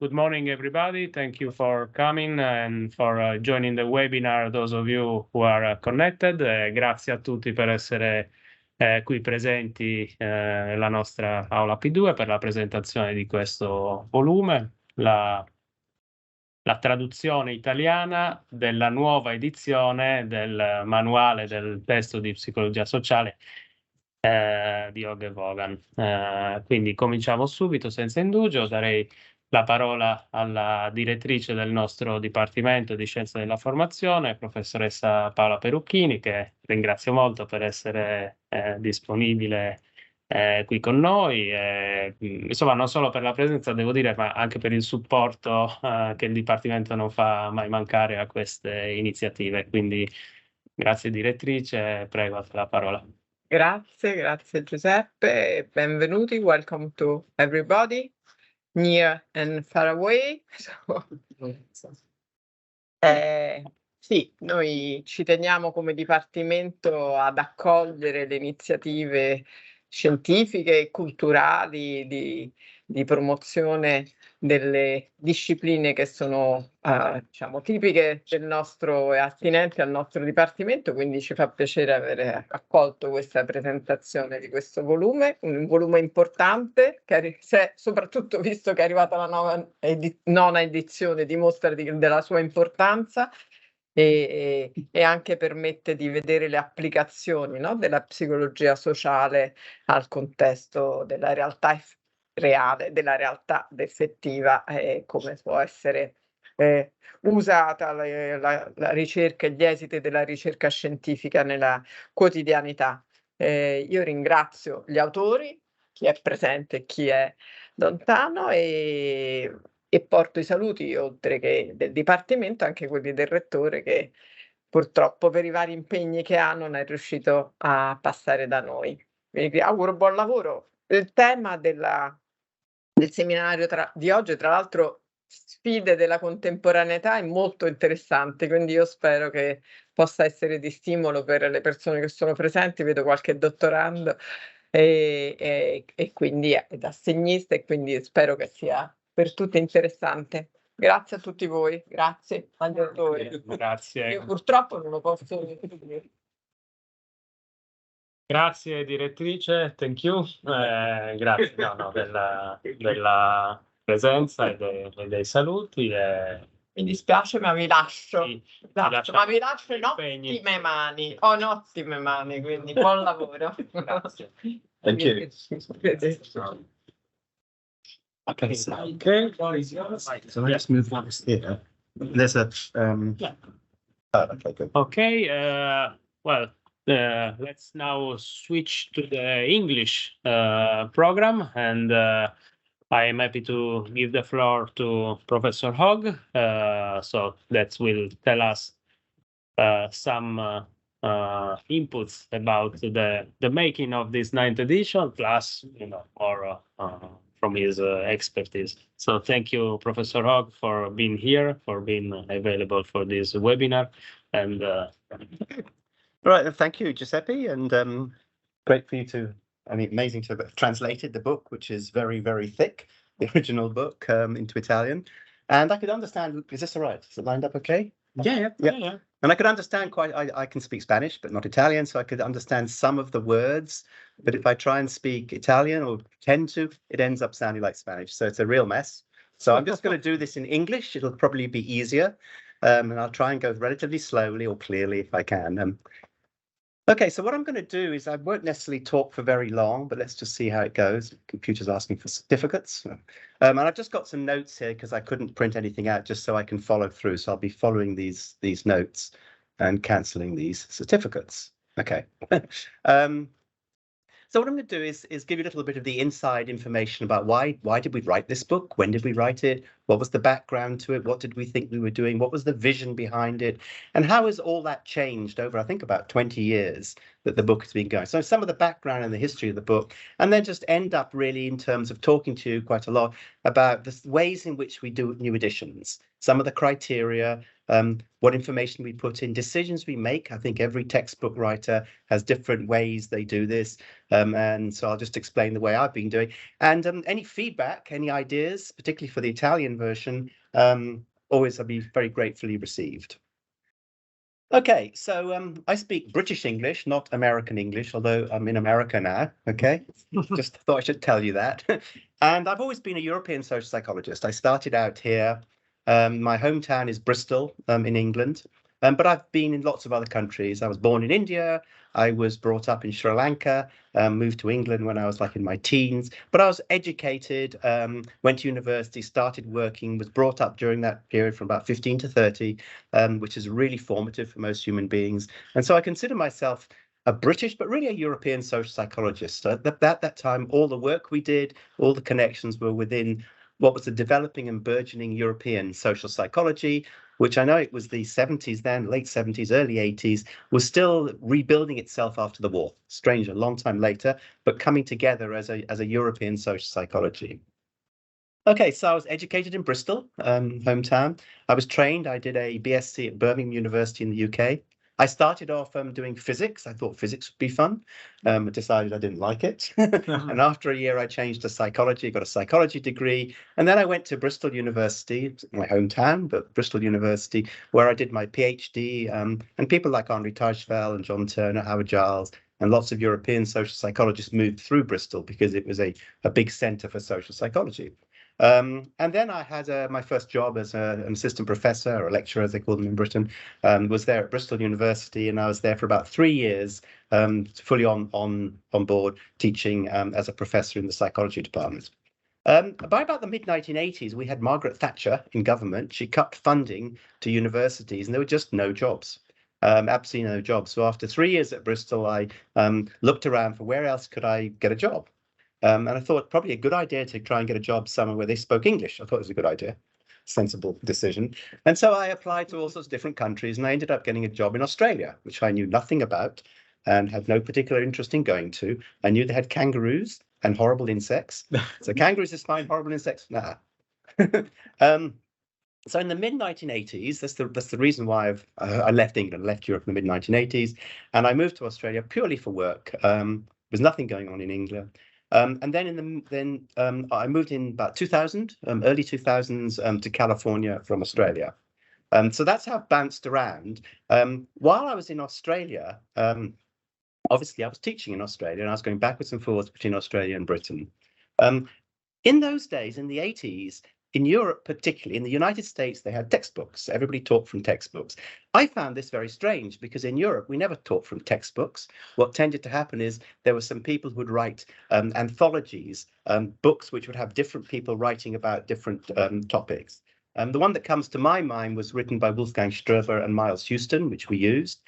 Good morning, everybody. Thank you for coming and for joining the webinar, those of you who are connected. Grazie a tutti per essere qui presenti nella nostra aula P2 per la presentazione di questo volume, la traduzione italiana della nuova edizione del manuale del testo di psicologia sociale di Hogg e Vaughan. Quindi cominciamo subito, senza indugio. Darei la parola alla direttrice del nostro Dipartimento di Scienze della Formazione, professoressa Paola Perucchini, che ringrazio molto per essere disponibile qui con noi. Insomma, non solo per la presenza, devo dire, ma anche per il supporto che il Dipartimento non fa mai mancare a queste iniziative. Quindi grazie direttrice, prego a te la parola. Grazie Giuseppe, benvenuti, welcome to everybody, near and far away. Sì, noi ci teniamo come Dipartimento ad accogliere le iniziative scientifiche e culturali di promozione delle discipline che sono diciamo tipiche del nostro e attinenti al nostro Dipartimento, quindi ci fa piacere avere accolto questa presentazione di questo volume, un volume importante che soprattutto visto che è arrivata la nona edizione dimostra della sua importanza e anche permette di vedere le applicazioni, no, della psicologia sociale al contesto della realtà reale, della realtà effettiva e come può essere usata la ricerca e gli esiti della ricerca scientifica nella quotidianità. Io ringrazio gli autori, chi è presente e chi è lontano, e porto i saluti, oltre che del Dipartimento, anche quelli del Rettore, che purtroppo per i vari impegni che ha non è riuscito a passare da noi. Vi auguro buon lavoro. Il tema del seminario di oggi, tra l'altro, sfide della contemporaneità, è molto interessante, quindi io spero che possa essere di stimolo per le persone che sono presenti. Vedo qualche dottorando e quindi ed assegnista, e quindi spero che sia per tutti interessante. Grazie a tutti voi, grazie agli autori. Grazie. Io purtroppo non lo posso dire. Grazie direttrice, thank you. Grazie della presenza e dei saluti. Mi dispiace, ma vi lascio. Sì, Ma vi lascio in ottime mani. Ho in ottime mani, quindi buon lavoro. Grazie. Thank you. Okay. So let's move on here. There's a Yeah. Oh, okay, good. Okay, let's now switch to the English program, and I am happy to give the floor to Professor Hogg, so that will tell us some inputs about the making of this 9th edition, plus more from his expertise. So thank you, Professor Hogg, for being here, for being available for this webinar, and Right, thank you, Giuseppe, and great for you to, amazing to have translated the book, which is very, very thick, the original book, into Italian. And I could understand, is this all right? Is it lined up okay? Yeah. And I could understand I can speak Spanish, but not Italian, so I could understand some of the words. But if I try and speak Italian or tend to, it ends up sounding like Spanish. So it's a real mess. So I'm just going to do this in English. It'll probably be easier. And I'll try and go relatively slowly or clearly if I can. Okay, so what I'm going to do is I won't necessarily talk for very long, but let's just see how it goes. The computer's asking for certificates. And I've just got some notes here because I couldn't print anything out, just so I can follow through. So I'll be following these notes and cancelling these certificates. Okay. So what I'm going to do is give you a little bit of the inside information about why did we write this book? When did we write it? What was the background to it? What did we think we were doing? What was the vision behind it? And how has all that changed over, I think, about 20 years that the book has been going? So some of the background and the history of the book, and then just end up really in terms of talking to you quite a lot about the ways in which we do new editions, some of the criteria, what information we put in, decisions we make. I think every textbook writer has different ways they do this. And so I'll just explain the way I've been doing. And any feedback, any ideas, particularly for the Italian version, always I'll be very gratefully received. Okay, so I speak British English, not American English, although I'm in America now, okay? Just thought I should tell you that. And I've always been a European social psychologist. I started out here. My hometown is Bristol in England, but I've been in lots of other countries. I was born in India. I was brought up in Sri Lanka, moved to England when I was like in my teens, but I was educated, went to university, started working, was brought up during that period from about 15 to 30, which is really formative for most human beings. And so I consider myself a British, but really a European social psychologist. At that time, all the work we did, all the connections were within what was a developing and burgeoning European social psychology, which I know it was the 70s then, late 70s, early 80s, was still rebuilding itself after the war. Strange, a long time later, but coming together as a European social psychology. Okay, so I was educated in Bristol, hometown. I was trained, I did a BSc at Birmingham University in the UK. I started off doing physics. I thought physics would be fun. I decided I didn't like it. And after a year, I changed to psychology, got a psychology degree. And then I went to Bristol University, my hometown, but Bristol University, where I did my PhD. And people like Henri Tajfel and John Turner, Howard Giles, and lots of European social psychologists moved through Bristol because it was a big center for social psychology. And then I had my first job as an assistant professor, or a lecturer, as they call them in Britain, was there at Bristol University, and I was there for about 3 years, fully on board, teaching as a professor in the psychology department. By about the mid-1980s, we had Margaret Thatcher in government. She cut funding to universities, and there were just no jobs. Absolutely no jobs. So after 3 years at Bristol, I looked around for where else could I get a job. And I thought probably a good idea to try and get a job somewhere where they spoke English. I thought it was a good idea, sensible decision. And so I applied to all sorts of different countries, and I ended up getting a job in Australia, which I knew nothing about and had no particular interest in going to. I knew they had kangaroos and horrible insects. So kangaroos is fine, horrible insects, nah. So in the mid-1980s, that's the reason why I left England, left Europe in the mid-1980s, and I moved to Australia purely for work. There was nothing going on in England. And then I moved in about 2000, early 2000s, to California from Australia. So that's how I bounced around. While I was in Australia, obviously I was teaching in Australia, and I was going backwards and forwards between Australia and Britain. In those days, in the 80s, in Europe, particularly in the United States, they had textbooks. Everybody taught from textbooks. I found this very strange because in Europe, we never taught from textbooks. What tended to happen is there were some people who would write anthologies, books which would have different people writing about different topics. The one that comes to my mind was written by Wolfgang Stroever and Miles Houston, which we used.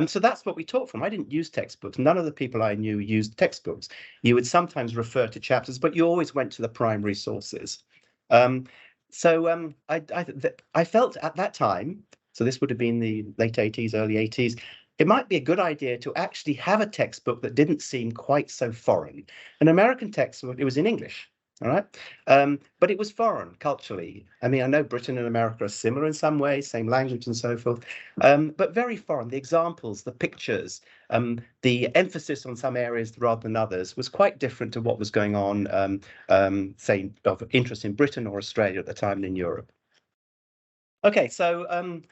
So that's what we taught from. I didn't use textbooks. None of the people I knew used textbooks. You would sometimes refer to chapters, but you always went to the primary sources. I felt at that time, so this would have been the late 80s, early 80s, it might be a good idea to actually have a textbook that didn't seem quite so foreign. An American textbook, it was in English, all right? But it was foreign culturally. I mean, I know Britain and America are similar in some ways, same language and so forth, but very foreign. The examples, the pictures, the emphasis on some areas rather than others was quite different to what was going on, say, of interest in Britain or Australia at the time and in Europe. Okay, so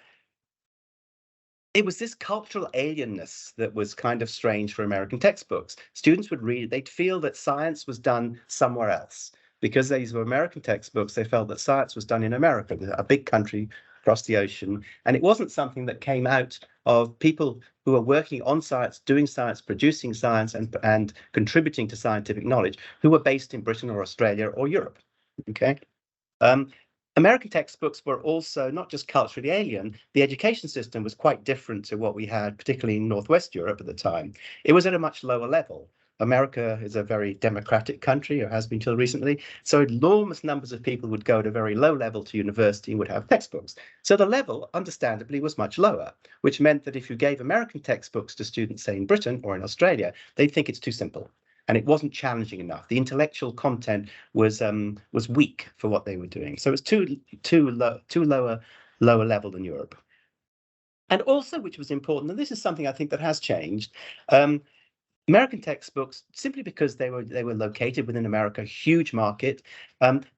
it was this cultural alienness that was kind of strange for American textbooks. Students would read it, they'd feel that science was done somewhere else. Because these were American textbooks, they felt that science was done in America, a big country across the ocean. And it wasn't something that came out of people who are working on science, doing science, producing science, and contributing to scientific knowledge, who were based in Britain or Australia or Europe. Okay. American textbooks were also not just culturally alien. The education system was quite different to what we had, particularly in Northwest Europe at the time. It was at a much lower level. America is a very democratic country, or has been till recently. So enormous numbers of people would go at a very low level to university and would have textbooks. So the level, understandably, was much lower, which meant that if you gave American textbooks to students, say in Britain or in Australia, they'd think it's too simple. And it wasn't challenging enough. The intellectual content was weak for what they were doing. So it was too lower level than Europe. And also, which was important, and this is something I think that has changed, American textbooks, simply because they were located within America, huge market,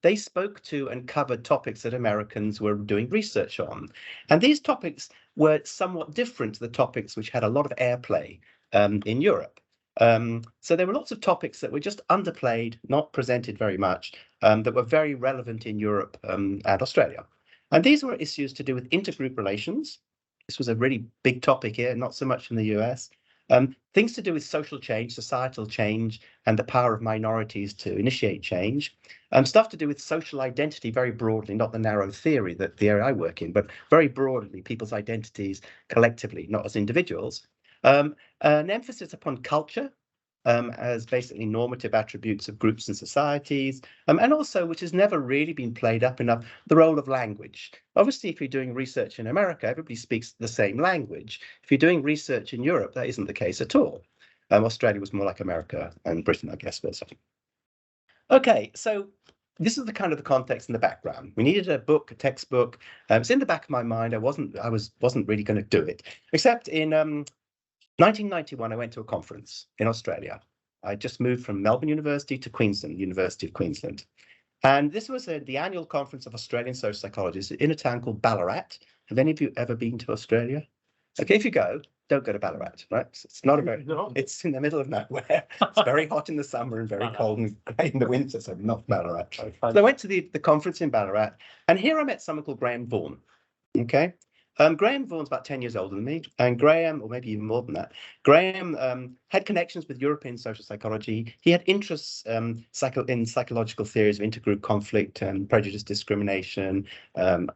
they spoke to and covered topics that Americans were doing research on. And these topics were somewhat different to the topics which had a lot of airplay in Europe. So there were lots of topics that were just underplayed, not presented very much, that were very relevant in Europe and Australia. And these were issues to do with intergroup relations. This was a really big topic here, not so much in the US. Things to do with social change, societal change, and the power of minorities to initiate change. Stuff to do with social identity very broadly, not the narrow theory that the area I work in, but very broadly, people's identities collectively, not as individuals. An emphasis upon culture as basically normative attributes of groups and societies, and also, which has never really been played up enough, the role of language. Obviously, if you're doing research in America, everybody speaks the same language. If you're doing research in Europe, that isn't the case at all. Australia was more like America and Britain, I guess. Okay, so this is the kind of the context and the background. We needed a book, a textbook. It's in the back of my mind. I wasn't really going to do it, except in 1991, I went to a conference in Australia. I just moved from Melbourne University to Queensland, University of Queensland. And this was the annual conference of Australian social psychologists in a town called Ballarat. Have any of you ever been to Australia? Okay, if you go, don't go to Ballarat, right? It's not a very, it's in the middle of nowhere. It's very hot in the summer and very cold and grey in the winter, so not Ballarat. So I went to the conference in Ballarat, and here I met someone called Graham Vaughan, okay? Graham Vaughan's about 10 years older than me, and Graham, or maybe even more than that, Graham had connections with European social psychology. He had interests in psychological theories of intergroup conflict and prejudice, discrimination,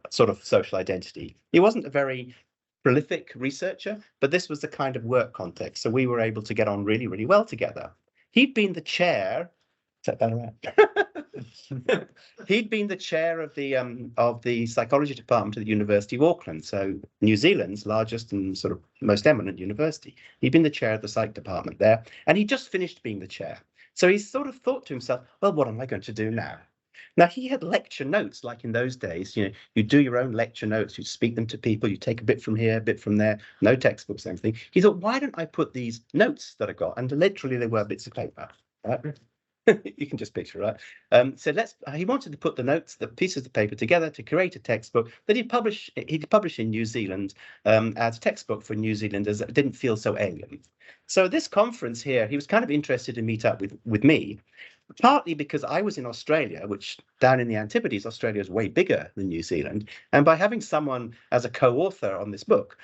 sort of social identity. He wasn't a very prolific researcher, but this was the kind of work context, so we were able to get on really, really well together. He'd been the chair. Is that Ballarat? He'd been the chair of the psychology department at the University of Auckland, so New Zealand's largest and sort of most eminent university. He'd been the chair of the psych department there, and he just finished being the chair. So he sort of thought to himself, well, what am I going to do now? Now, he had lecture notes, like in those days, you do your own lecture notes, you speak them to people, you take a bit from here, a bit from there, no textbooks, everything. He thought, why don't I put these notes that I got, and literally they were bits of paper, right? You can just picture, right? So he wanted to put the notes, the pieces of paper together to create a textbook that he'd publish in New Zealand as a textbook for New Zealanders that didn't feel so alien. So this conference here, he was kind of interested to meet up with me, partly because I was in Australia, which down in the Antipodes, Australia is way bigger than New Zealand. And by having someone as a co-author on this book,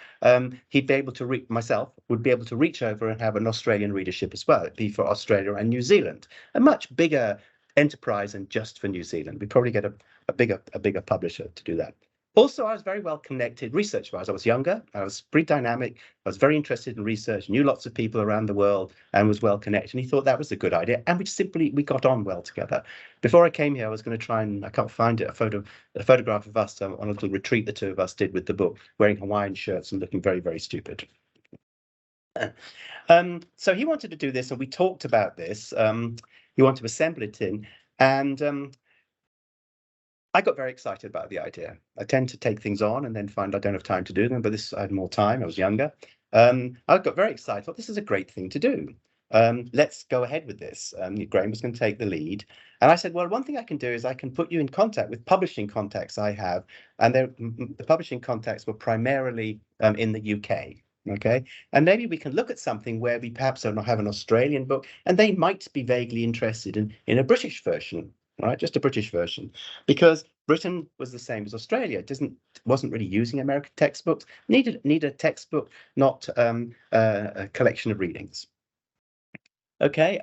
he'd be able to would be able to reach over and have an Australian readership as well. It'd be for Australia and New Zealand, a much bigger enterprise than just for New Zealand. We'd probably get a bigger publisher to do that. Also, I was very well connected research-wise. I was younger, I was pretty dynamic, I was very interested in research, knew lots of people around the world, and was well connected. And he thought that was a good idea. And we got on well together. Before I came here, I was going to try and, I can't find it, a photograph of us on a little retreat the two of us did with the book, wearing Hawaiian shirts and looking very, very stupid. So he wanted to do this, and we talked about this. He wanted to assemble it in, and I got very excited about the idea. I tend to take things on and then find I don't have time to do them, but I had more time, I was younger. I got very excited, thought this is a great thing to do. Let's go ahead with this. Graham was going to take the lead. And I said, well, one thing I can do is I can put you in contact with publishing contacts I have. And the publishing contacts were primarily in the UK. Okay, and maybe we can look at something where we perhaps don't have an Australian book, and they might be vaguely interested in a British version. Right, just a British version, because Britain was the same as Australia. It wasn't really using American textbooks. Needed a textbook, not a collection of readings. Okay,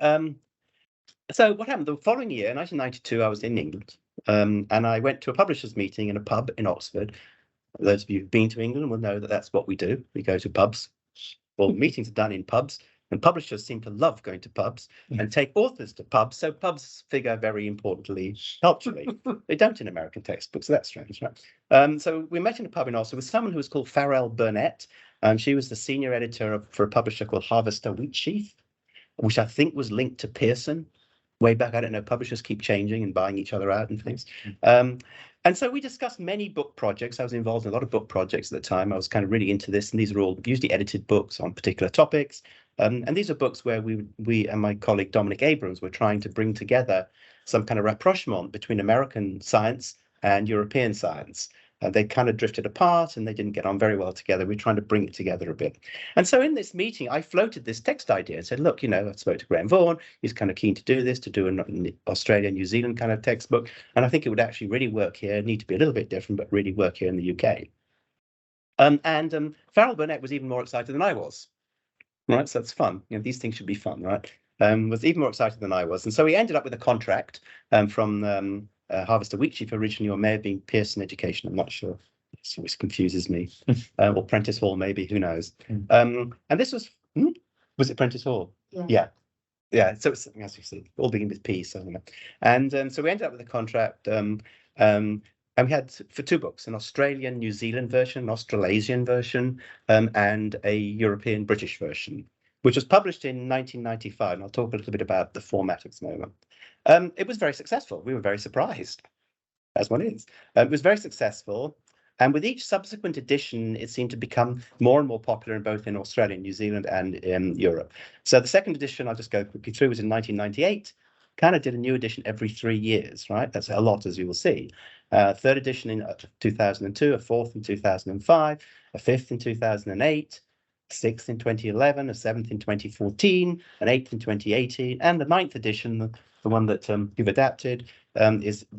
so what happened the following year, in 1992, I was in England, and I went to a publishers' meeting in a pub in Oxford. Those of you who've been to England will know that that's what we do. We go to pubs. All meetings are done in pubs. And publishers seem to love going to pubs and take authors to pubs. So pubs figure very importantly culturally. They don't in American textbooks. So that's strange, right? So we met in a pub in Oxford with someone who was called Farrell Burnett. She was the senior editor for a publisher called Harvester Wheatsheaf, which I think was linked to Pearson. way back. I don't know, publishers keep changing and buying each other out and things. And so we discussed many book projects. I was involved in a lot of book projects at the time. I was kind of really into this, and these are all usually edited books on particular topics. And these are books where we and my colleague Dominic Abrams were trying to bring together some kind of rapprochement between American science and European science. They kind of drifted apart and they didn't get on very well together. We're trying to bring it together a bit. And so in this meeting, I floated this text idea and said, look, you know, I spoke to Graham Vaughan. He's kind of keen to do this, to do an Australia, New Zealand kind of textbook. And I think it would actually really work here, need to be a little bit different, but really work here in the UK. Farrell Burnett was even more excited than I was. Right, so that's fun. You know, these things should be fun, right? Was even more excited than I was. And so we ended up with a contract from Harvester Week Chief originally, or may have been Pearson Education, I'm not sure. It always confuses me. Or Prentice Hall, maybe, who knows. And this was it Prentice Hall? Yeah. So it's, as you see, all begin with P. So, and so we ended up with a contract, and we had for 2 books, an Australian New Zealand version, an Australasian version, and a European British version, which was published in 1995. And I'll talk a little bit about the format at this moment. It was very successful. We were very surprised, as one is. It was very successful. And with each subsequent edition, it seemed to become more and more popular in both in Australia, New Zealand, and in Europe. So the second edition, I'll just go quickly through, was in 1998. Kind of did a new edition every 3 years, right? That's a lot, as you will see. Third edition in 2002, a fourth in 2005, a fifth in 2008, a sixth in 2011, a seventh in 2014, an eighth in 2018, and the ninth edition, the one that you've adapted,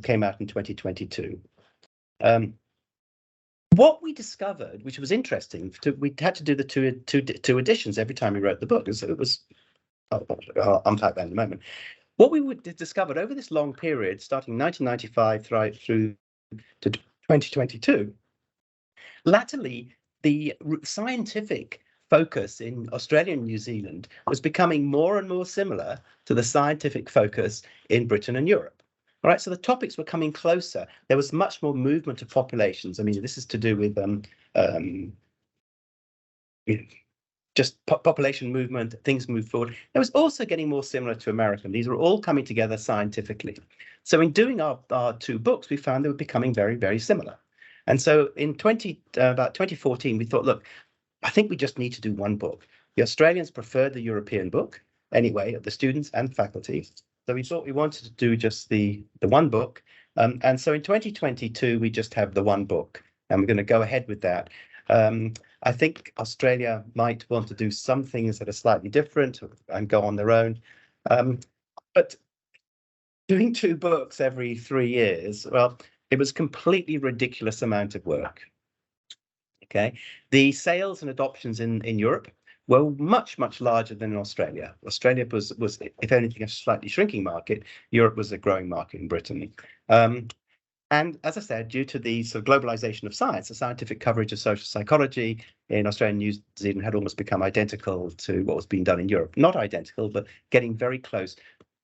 came out in 2022. What we discovered, which was interesting, we had to do the two editions every time we wrote the book. So it was, I'll unpack that in a moment. What we discovered over this long period, starting 1995 right through to 2022, latterly, the scientific focus in Australia and New Zealand was becoming more and more similar to the scientific focus in Britain and Europe. All right, so the topics were coming closer. There was much more movement of populations. I mean, this is to do with just population movement, things move forward. It was also getting more similar to American. These were all coming together scientifically. So in doing our 2 books, we found they were becoming very, very similar. And so in about 2014, we thought, look, I think we just need to do 1 book. The Australians preferred the European book anyway, the students and faculty. So we thought we wanted to do just the 1 book. And so in 2022, we just have the 1 book, and we're going to go ahead with that. I think Australia might want to do some things that are slightly different and go on their own. But doing 2 books every 3 years, well, it was a completely ridiculous amount of work. Okay, the sales and adoptions in Europe were much, much larger than in Australia. Australia was, if anything, a slightly shrinking market. Europe was a growing market in Britain. And as I said, due to the sort of globalization of science, the scientific coverage of social psychology in Australia and New Zealand had almost become identical to what was being done in Europe. Not identical, but getting very close.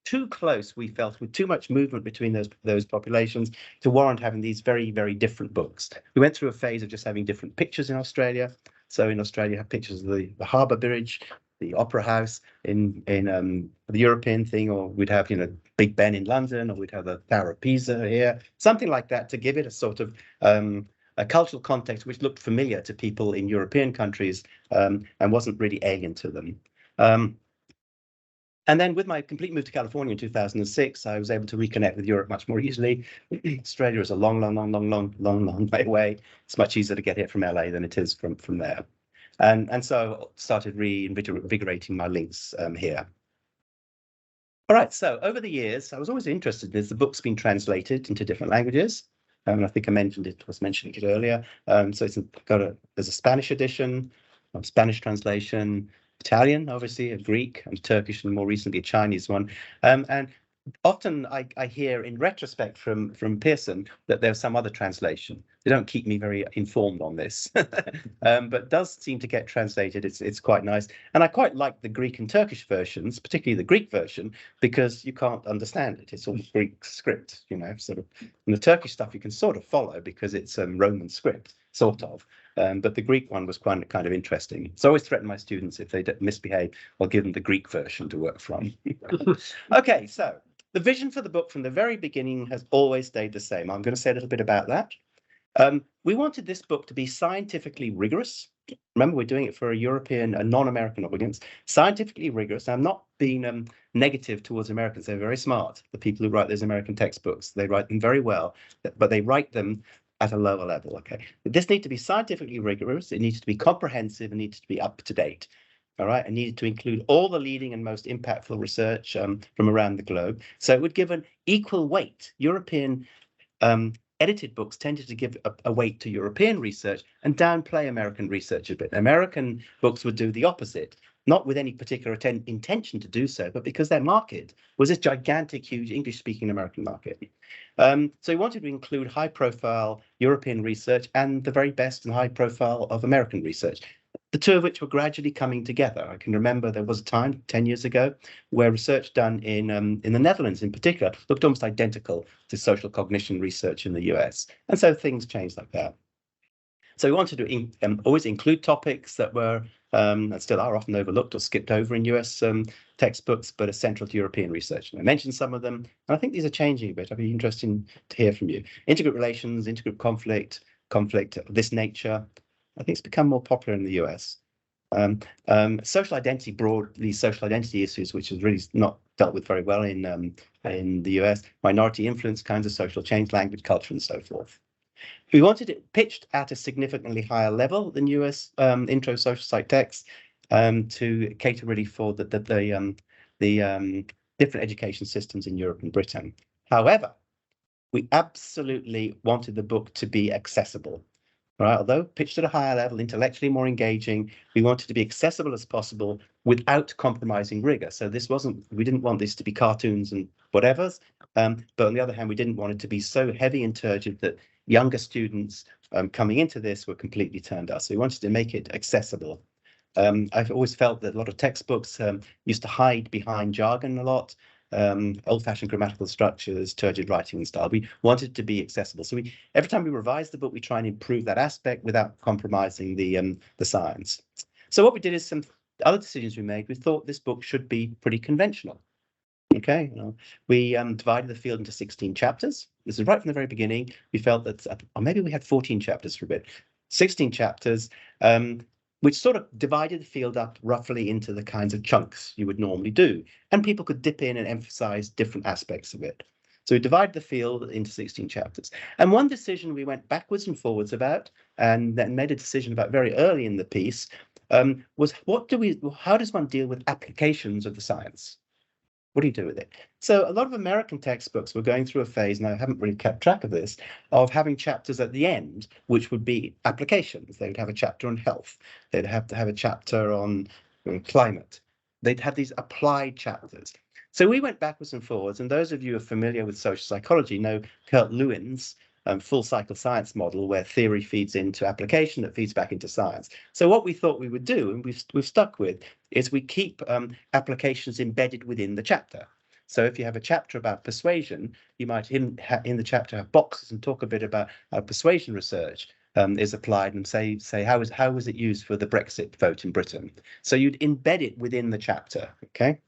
Too close, we felt, with too much movement between those populations to warrant having these very, very different books. We went through a phase of just having different pictures in Australia. So in Australia, you have pictures of the Harbour Bridge, the Opera House in the European thing, or we'd have, you know, Big Ben in London, or we'd have the Tower of Pisa here, something like that, to give it a sort of a cultural context which looked familiar to people in European countries and wasn't really alien to them. And then with my complete move to California in 2006, I was able to reconnect with Europe much more easily. Australia is a long way away. It's much easier to get here from LA than it is from there. And so I started reinvigorating my links here. All right, so over the years, I was always interested as the book's been translated into different languages. I think I was mentioning it earlier. So there's a Spanish edition, a Spanish translation, Italian, obviously, a Greek, and Turkish, and more recently a Chinese one. And often I hear in retrospect from Pearson that there's some other translation. They don't keep me very informed on this, but does seem to get translated. It's quite nice. And I quite like the Greek and Turkish versions, particularly the Greek version, because you can't understand it. It's all Greek script, you know, sort of. And the Turkish stuff you can sort of follow because it's Roman script, sort of. But the Greek one was quite kind of interesting. So I always threaten my students if they misbehave, I'll give them the Greek version to work from. Okay, so the vision for the book from the very beginning has always stayed the same. I'm going to say a little bit about that. We wanted this book to be scientifically rigorous. Remember, we're doing it for a European, a non-American audience. Scientifically rigorous. I'm not being negative towards Americans. They're very smart. The people who write those American textbooks, they write them very well, but they write them at a lower level. Okay, this needs to be scientifically rigorous. It needs to be comprehensive. It needs to be up to date. All right, it needed to include all the leading and most impactful research from around the globe. So it would give an equal weight. European edited books tended to give a weight to European research and downplay American research a bit. American books would do the opposite, not with any particular intention to do so, but because their market was this gigantic, huge English-speaking American market. So we wanted to include high-profile European research and the very best and high-profile of American research, the two of which were gradually coming together. I can remember there was a time 10 years ago where research done in the Netherlands in particular looked almost identical to social cognition research in the US. And so things changed like that. So we wanted to always include topics that were, and still are often overlooked or skipped over in US textbooks, but are central to European research. And I mentioned some of them, and I think these are changing a bit. I'd be interested to hear from you. Intergroup relations, intergroup conflict of this nature. I think it's become more popular in the US. Social identity, broadly social identity issues, which is really not dealt with very well in the US. Minority influence kinds of social change, language, culture, and so forth. We wanted it pitched at a significantly higher level than US intro social psych texts to cater really for the different education systems in Europe and Britain. However, we absolutely wanted the book to be accessible. Right, although pitched at a higher level, intellectually more engaging, we wanted to be accessible as possible without compromising rigor. So we didn't want this to be cartoons and whatevers, but on the other hand, we didn't want it to be so heavy and turgid that younger students coming into this were completely turned off. So we wanted to make it accessible. I've always felt that a lot of textbooks used to hide behind jargon a lot. Old-fashioned grammatical structures, turgid writing style. We wanted to be accessible. So every time we revise the book, we try and improve that aspect without compromising the science. So what we did is some other decisions we made. We thought this book should be pretty conventional. Okay, we divided the field into 16 chapters. This is right from the very beginning. We felt that, or maybe we had 14 chapters for a bit, 16 chapters, which sort of divided the field up roughly into the kinds of chunks you would normally do. And people could dip in and emphasize different aspects of it. So we divided the field into 16 chapters. And one decision we went backwards and forwards about, and then made a decision about very early in the piece, was how does one deal with applications of the science? What do you do with it? So a lot of American textbooks were going through a phase, and I haven't really kept track of this, of having chapters at the end, which would be applications. They would have a chapter on health. They'd have to have a chapter on climate. They'd have these applied chapters. So we went backwards and forwards, and those of you who are familiar with social psychology know Kurt Lewin's full cycle science model, where theory feeds into application that feeds back into science. So what we thought we would do, and we've stuck with, is we keep applications embedded within the chapter. So if you have a chapter about persuasion, you might in the chapter have boxes and talk a bit about how persuasion research is applied, and say how was it used for the Brexit vote in Britain. So you'd embed it within the chapter, okay?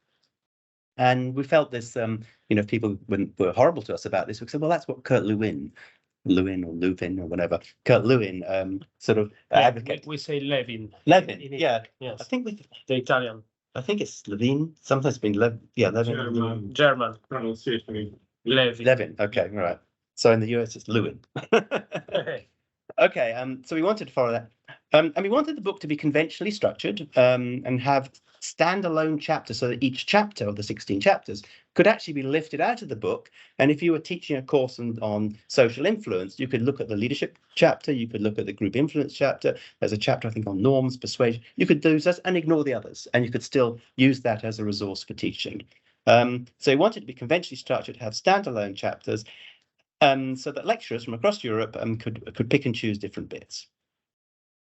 And we felt this, if people were horrible to us about this, we said, well, that's what Kurt Lewin or whatever, Kurt Lewin sort of advocated. We say Levin. Levin, yeah. Yes. I think the Italian. I think it's Levin. Sometimes it's been Levin. German pronunciation. Levin. Okay, all right. So in the US, it's Lewin. Okay. So we wanted to follow that, and we wanted the book to be conventionally structured and have standalone chapters, so that each chapter of the 16 chapters could actually be lifted out of the book. And if you were teaching a course on social influence, you could look at the leadership chapter, you could look at the group influence chapter. There's a chapter, I think, on norms, persuasion. You could do this and ignore the others, and you could still use that as a resource for teaching. So we wanted to be conventionally structured, have standalone chapters, so that lecturers from across Europe could pick and choose different bits.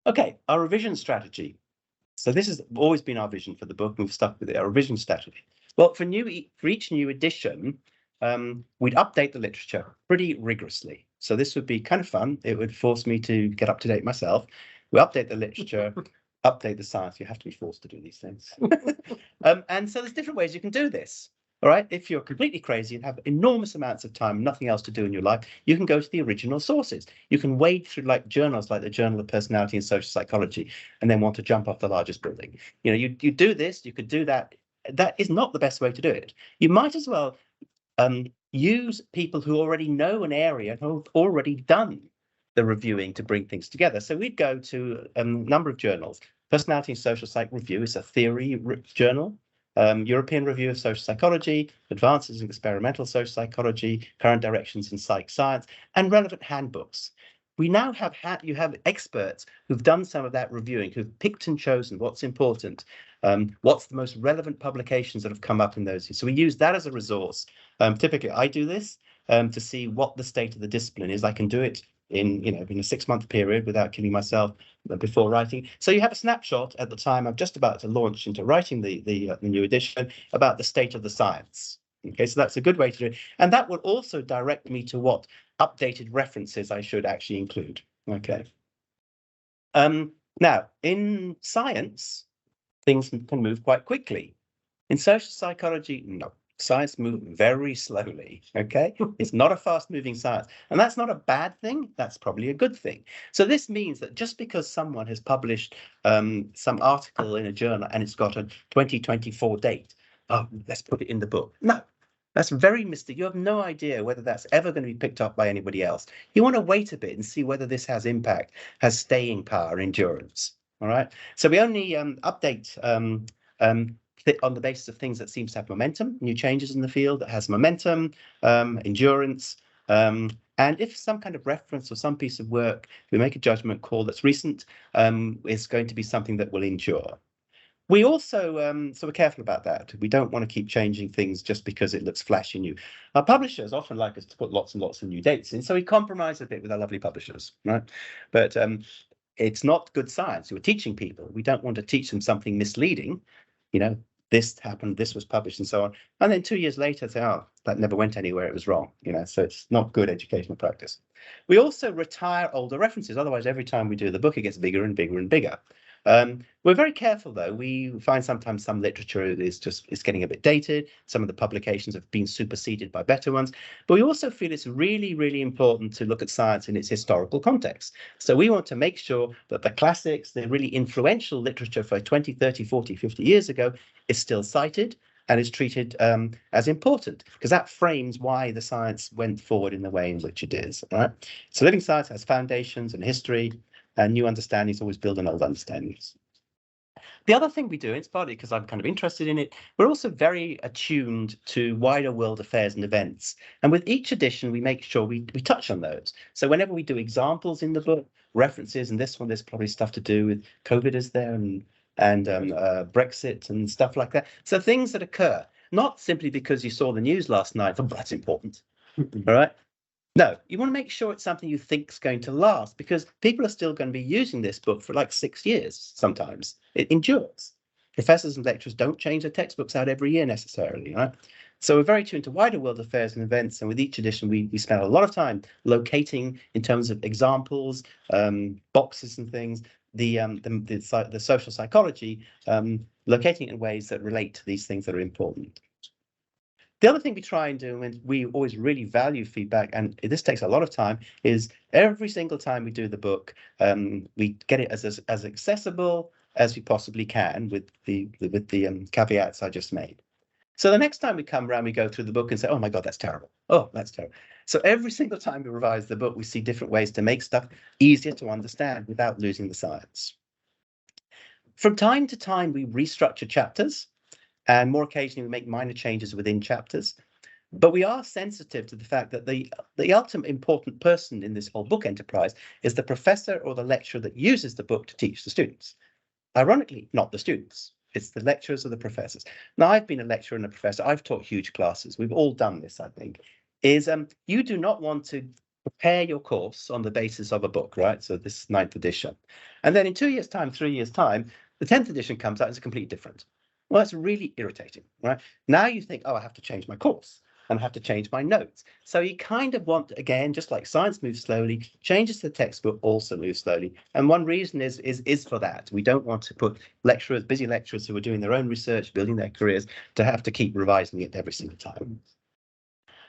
Okay, our revision strategy. So this has always been our vision for the book, and we've stuck with it, our revision strategy. Well, for each new edition, we'd update the literature pretty rigorously. So this would be kind of fun. It would force me to get up to date myself. We update the literature, update the science. You have to be forced to do these things. And so there's different ways you can do this. All right, if you're completely crazy and have enormous amounts of time, nothing else to do in your life, you can go to the original sources. You can wade through like journals like the Journal of Personality and Social Psychology, and then want to jump off the largest building. You know, you do this, you could do that. That is not the best way to do it. You might as well use people who already know an area and who've already done the reviewing to bring things together. So we'd go to a number of journals. Personality and Social Psych Review is a theory journal. European Review of Social Psychology, Advances in Experimental Social Psychology, Current Directions in Psych Science, and relevant handbooks. We now have you have experts who've done some of that reviewing, who've picked and chosen what's important, what's the most relevant publications that have come up in those. So we use that as a resource. Typically, I do this to see what the state of the discipline is. I can do it in a 6-month period without killing myself before writing. So you have a snapshot at the time I'm just about to launch into writing the new edition about the state of the science. Okay, so that's a good way to do it. And that will also direct me to what updated references I should actually include. Okay. Now, in science, things can move quite quickly. In social psychology, no. Science moves very slowly, okay? It's not a fast-moving science. And that's not a bad thing. That's probably a good thing. So this means that just because someone has published some article in a journal and it's got a 2024 date, oh, let's put it in the book. No, that's very mystic. You have no idea whether that's ever going to be picked up by anybody else. You want to wait a bit and see whether this has impact, has staying power, endurance, all right? So we only update on the basis of things that seems to have momentum, new changes in the field that has momentum, endurance, and if some kind of reference or some piece of work, we make a judgment call that's recent, is going to be something that will endure. We also, so we're careful about that. We don't want to keep changing things just because it looks flashy new. Our publishers often like us to put lots and lots of new dates in, so we compromise a bit with our lovely publishers, right? But it's not good science. We're teaching people. We don't want to teach them something misleading, this happened, this was published and so on. And then 2 years later, say, oh, that never went anywhere, it was wrong. So it's not good educational practice. We also retire older references. Otherwise, every time we do the book, it gets bigger and bigger and bigger. We're very careful, though. We find sometimes some literature is getting a bit dated. Some of the publications have been superseded by better ones. But we also feel it's really, really important to look at science in its historical context. So we want to make sure that the classics, the really influential literature for 20, 30, 40, 50 years ago is still cited and is treated as important, because that frames why the science went forward in the way in which it is. Right? So living science has foundations and history, and new understandings always build on old understandings. The other thing we do, it's partly because I'm kind of interested in it, we're also very attuned to wider world affairs and events. And with each edition, we make sure we touch on those. So whenever we do examples in the book, references, and this one, there's probably stuff to do with COVID is there, and Brexit and stuff like that. So things that occur, not simply because you saw the news last night, oh, that's important, all right? No, you want to make sure it's something you think is going to last, because people are still going to be using this book for like 6 years sometimes. It endures. Professors and lecturers don't change their textbooks out every year necessarily, right? So we're very tuned to wider world affairs and events, and with each edition we spend a lot of time locating, in terms of examples, boxes and things, the social psychology, locating it in ways that relate to these things that are important. The other thing we try and do, and we always really value feedback, and this takes a lot of time, is every single time we do the book, we get it as accessible as we possibly can with the caveats I just made. So the next time we come around, we go through the book and say, oh my God, that's terrible. Oh, that's terrible. So every single time we revise the book, we see different ways to make stuff easier to understand without losing the science. From time to time, we restructure chapters, and more occasionally we make minor changes within chapters. But we are sensitive to the fact that the ultimate important person in this whole book enterprise is the professor or the lecturer that uses the book to teach the students. Ironically, not the students. It's the lecturers or the professors. Now, I've been a lecturer and a professor. I've taught huge classes. We've all done this, I think. You do not want to prepare your course on the basis of a book, right? So this 9th edition. And then in 2 years' time, 3 years' time, the 10th edition comes out and it's completely different. Well, that's really irritating, right? Now you think, oh, I have to change my course. and have to change my notes. So you kind of want, again, just like science moves slowly, changes to the textbook also move slowly. And one reason is for that. We don't want to put lecturers, busy lecturers who are doing their own research, building their careers, to have to keep revising it every single time.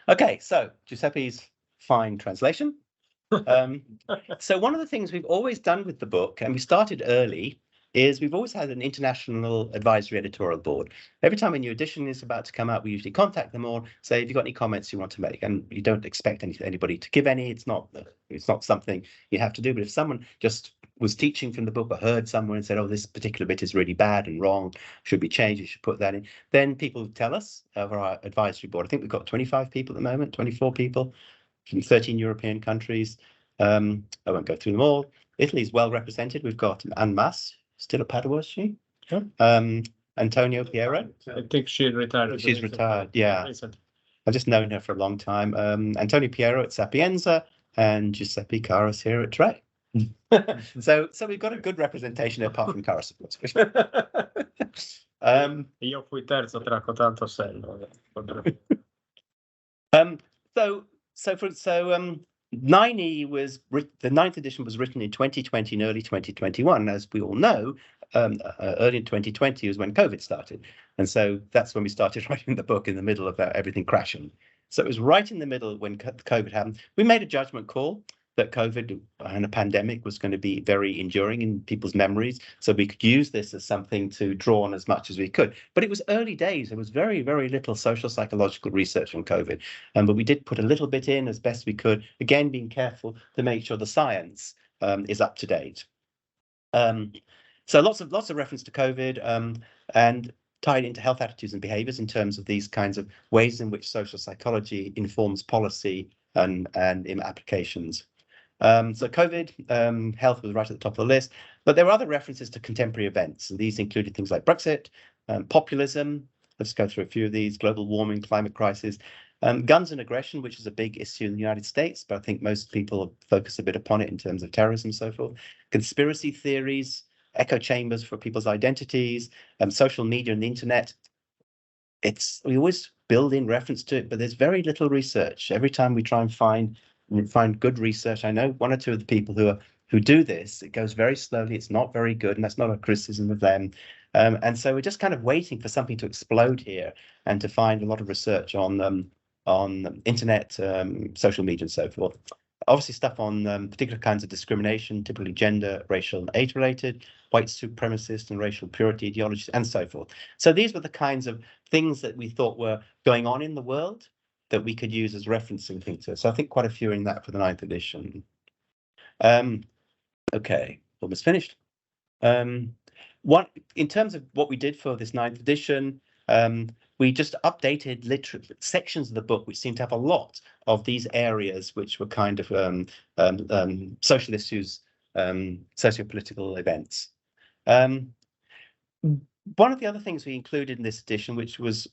Okay, so Giuseppe's fine translation. So one of the things we've always done with the book, and we started early, is we've always had an international advisory editorial board. Every time a new edition is about to come out, we usually contact them all, say, have you got any comments you want to make? And you don't expect anybody to give any. It's not something you have to do. But if someone just was teaching from the book or heard someone and said, oh, this particular bit is really bad and wrong, should be changed, you should put that in, then people tell us over our advisory board. I think we've got 25 people at the moment, 24 people from 13 European countries. I won't go through them all. Italy's well represented. We've got Anne Mas, still at Padua, is she? Yeah. Antonio Piero. I think she retired. She's retired, yeah. I've just known her for a long time. Antonio Piero at Sapienza and Giuseppe Carrus here at Tre. So we've got a good representation apart from Carrus, of course. Io fui terzo, traco tanto senno. So 9E was the 9th edition was written in 2020 and early 2021. As we all know, early in 2020 was when COVID started, and so that's when we started writing the book, in the middle of everything crashing. So it was right in the middle when COVID happened. We made a judgment call that COVID and a pandemic was going to be very enduring in people's memories, so we could use this as something to draw on as much as we could. But it was early days. There was very, very little social psychological research on COVID, but we did put a little bit in as best we could, again being careful to make sure the science is up to date. So lots of reference to COVID and tied into health attitudes and behaviors in terms of these kinds of ways in which social psychology informs policy and in applications. So COVID, health was right at the top of the list, but there were other references to contemporary events, and these included things like Brexit, populism, let's go through a few of these, global warming, climate crisis, guns and aggression, which is a big issue in the United States, but I think most people focus a bit upon it in terms of terrorism and so forth, conspiracy theories, echo chambers for people's identities, social media and the internet. We always build in reference to it, but there's very little research. Every time we try and find good research, I know one or two of the people who do this, it goes very slowly, it's not very good, and that's not a criticism of them. And so we're just kind of waiting for something to explode here and to find a lot of research on internet, social media and so forth. Obviously stuff on particular kinds of discrimination, typically gender, racial and age-related, white supremacist and racial purity ideologies, and so forth. So these were the kinds of things that we thought were going on in the world that we could use as referencing things. So I think quite a few in that for the 9th edition. Okay, almost finished. In terms of what we did for this 9th edition, we just updated sections of the book which seemed to have a lot of these areas which were kind of social issues, socio-political events. One of the other things we included in this edition, which was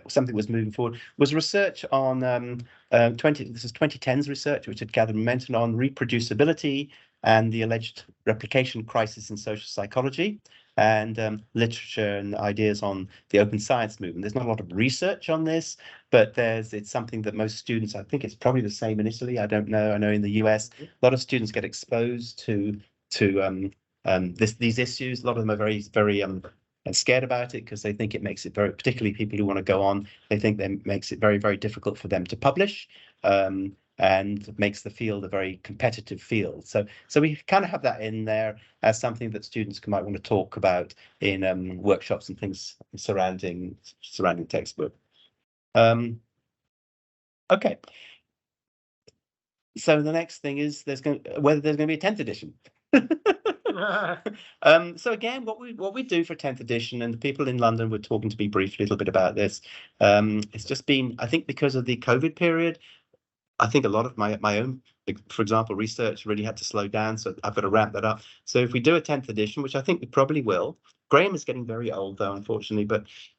something was moving forward, was research on this is 2010's research, which had gathered momentum on reproducibility and the alleged replication crisis in social psychology, and literature and ideas on the open science movement. There's not a lot of research on this, but it's something that most students, I think it's probably the same in Italy, I don't know, I know in the US, a lot of students get exposed to these issues. A lot of them are very, very scared about it because they think it makes it very, particularly people who want to go on, they think that makes it very, very difficult for them to publish, and makes the field a very competitive field. So we kind of have that in there as something that students might want to talk about in workshops and things surrounding textbook. Okay. So the next thing is whether there's going to be a 10th edition. So again, what we do for 10th edition, and the people in London were talking to me briefly a little bit about this. It's just been, I think, because of the COVID period, I think a lot of my own, for example, research really had to slow down. So I've got to ramp that up. So if we do a 10th edition, which I think we probably will, Graham is getting very old though, unfortunately,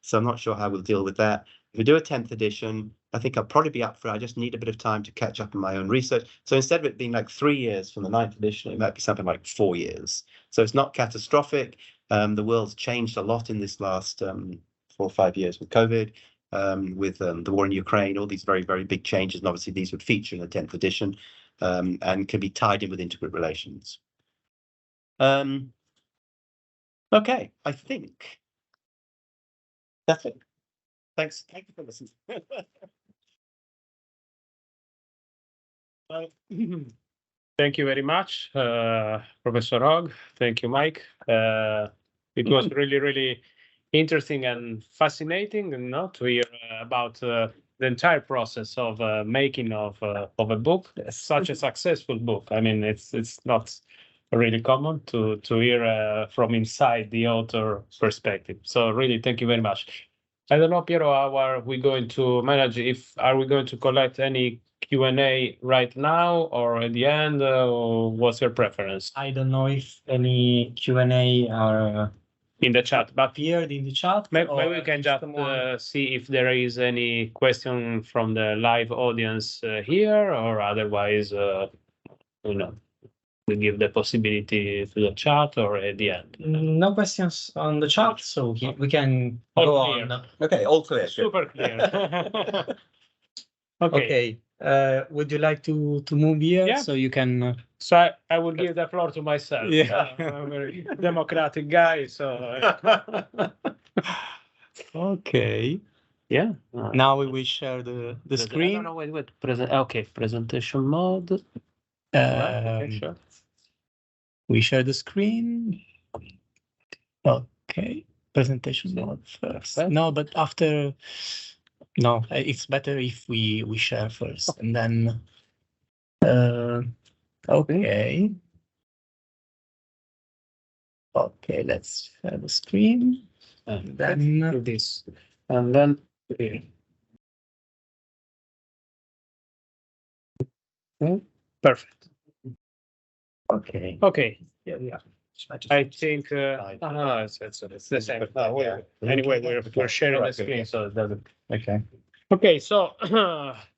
so I'm not sure how we'll deal with that. If we do a 10th edition, I think I'll probably be up for it. I just need a bit of time to catch up on my own research. So instead of it being like 3 years from the 9th edition, it might be something like 4 years. So it's not catastrophic. The world's changed a lot in this last 4 or 5 years with COVID. with the war in Ukraine, all these very, very big changes. And obviously these would feature in the 10th edition and can be tied in with intergroup relations. Okay, I think that's it. Thanks. Thank you for listening. Thank you very much, Professor Hogg. Thank you, Mike. It was really, really interesting and fascinating, to hear about the entire process of making of a book, such a successful book. I mean, it's not really common to hear from inside the author perspective. So really, thank you very much. I don't know, Piero, how are we going to manage? Are we going to collect any Q&A right now or at the end? Or what's your preference? I don't know if any Q&A are in the chat, but appeared in the chat. Maybe we can just see if there is any question from the live audience here, or otherwise, we give the possibility to the chat or at the end. No questions on the chat, so we can go on. Okay, all clear. Super clear. Okay. Would you like to move here? Yeah. So you can. So I will give the floor to myself. Yeah. I'm a very democratic guy. So. Okay. Yeah. Now we will share the screen. No, wait. Okay, presentation mode. Okay, sure. We share the screen. Okay, presentation mode first. No, but after. No, it's better if we share first and then. Okay. Okay, let's share the screen. And then this. And then here. Okay. Perfect. Okay. Okay. Yeah. I think it's the same. Anyway, we're sharing the screen, so it doesn't. Okay. Okay, so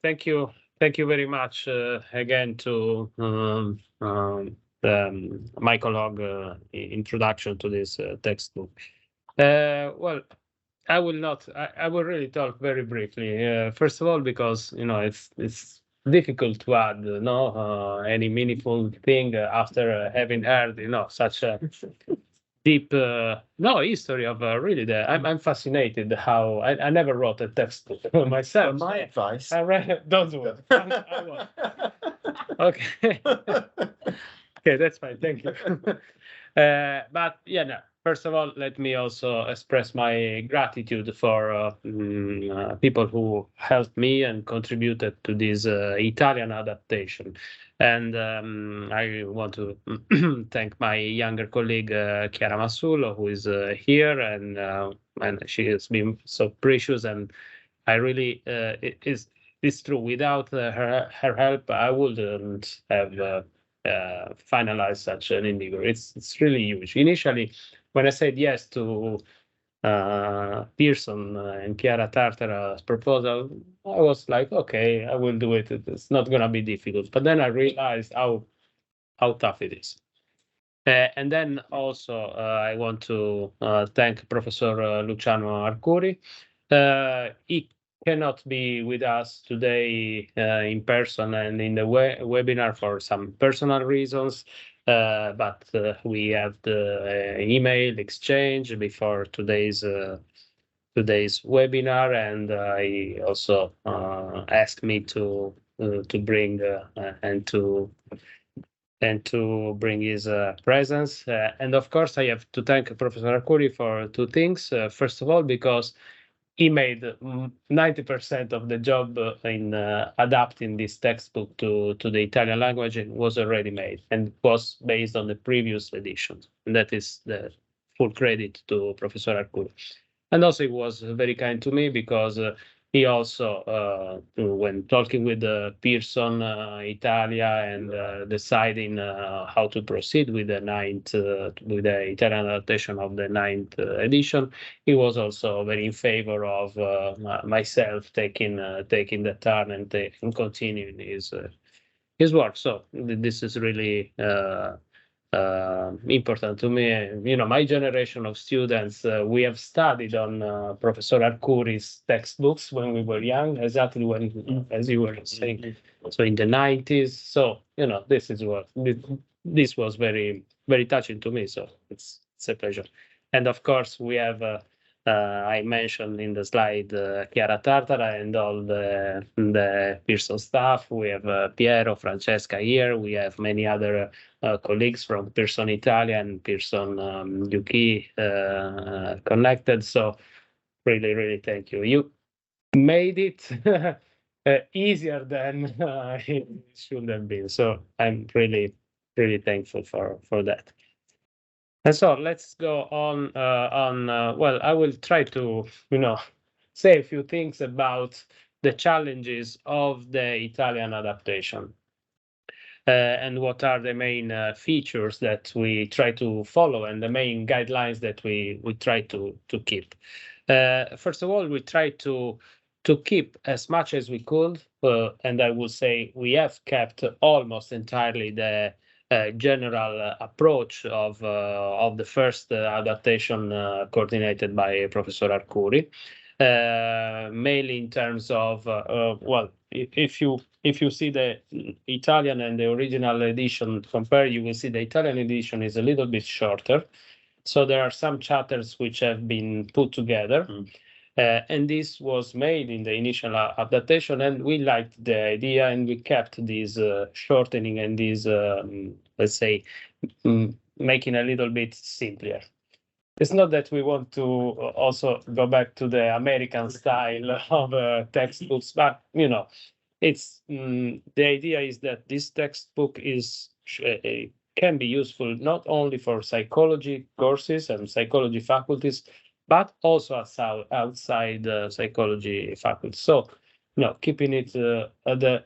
thank you very much again to Michael Hogg introduction to this textbook. Well, I will really talk very briefly. First of all, because it's difficult to add any meaningful thing after having heard such a deep history of really I'm fascinated how I never wrote a textbook myself. My advice. I read, don't do it. I won't. Okay. Okay, that's fine. Thank you. But yeah, no. First of all, let me also express my gratitude for people who helped me and contributed to this Italian adaptation. And I want to thank my younger colleague, Chiara Massullo, who is here, and she has been so precious. And I really, it's true, without her help, I wouldn't have finalized such an endeavor. It's really huge. Initially, when I said yes to Pearson and Chiara Tartara's proposal, I was like, okay, I will do it. It's not going to be difficult. But then I realized how tough it is. And then also I want to thank Professor Luciano Arcuri. He cannot be with us today in person and in the webinar for some personal reasons. But we have the email exchange before today's webinar, and he also asked me to bring and to bring his presence. And of course, I have to thank Professor Arcuri for two things. First of all, because he made 90% of the job in adapting this textbook to the Italian language. It was already made and was based on the previous edition. And that is the full credit to Professor Arcuri. And also, he was very kind to me because he also, when talking with Pearson Italia and deciding how to proceed with with the Italian adaptation of the 9th edition, he was also very in favor of myself taking the turn and continuing his work. So this is really important to me. You know, my generation of students, we have studied on Professor Arcuri's textbooks when we were young, exactly when, as you were saying, so in the 90s. So, you know, this was very, very touching to me. So it's a pleasure. And of course, we have, I mentioned in the slide, Chiara Tartara and all the Pearson staff. We have Piero, Francesca here. We have many other colleagues from Pearson Italia and Pearson UK connected. So really, really thank you. You made it easier than it should have been. So I'm really, really thankful for that. And so let's go on. Well, I will try to, say a few things about the challenges of the Italian adaptation. And what are the main features that we try to follow and the main guidelines that we try to keep. First of all, we try to keep as much as we could, and I would say we have kept almost entirely the general approach of the first adaptation coordinated by Professor Arcuri, mainly in terms of well, if you see the Italian and the original edition compare, you will see the Italian edition is a little bit shorter. So there are some chapters which have been put together. And this was made in the initial adaptation, and we liked the idea, and we kept this shortening and this, let's say, making a little bit simpler. It's not that we want to also go back to the American style of textbooks, but it's the idea is that this textbook can be useful not only for psychology courses and psychology faculties, but also outside psychology faculty. So, keeping it at the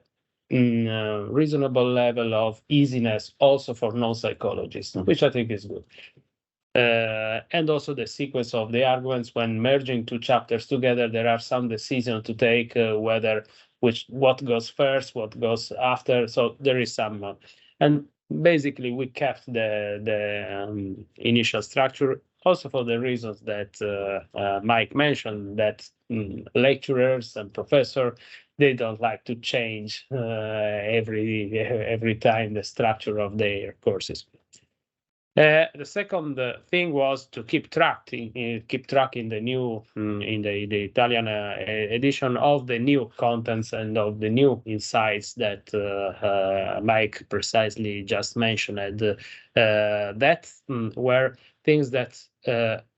reasonable level of easiness also for non-psychologists, which I think is good. And also the sequence of the arguments when merging two chapters together, there are some decisions to take what goes first, what goes after. So there is some, and basically we kept the initial structure. Also for the reasons that Mike mentioned, that lecturers and professors, they don't like to change every time the structure of their courses. The second thing was to keep tracking the new in the Italian edition of the new contents and of the new insights that Mike precisely just mentioned. That were things that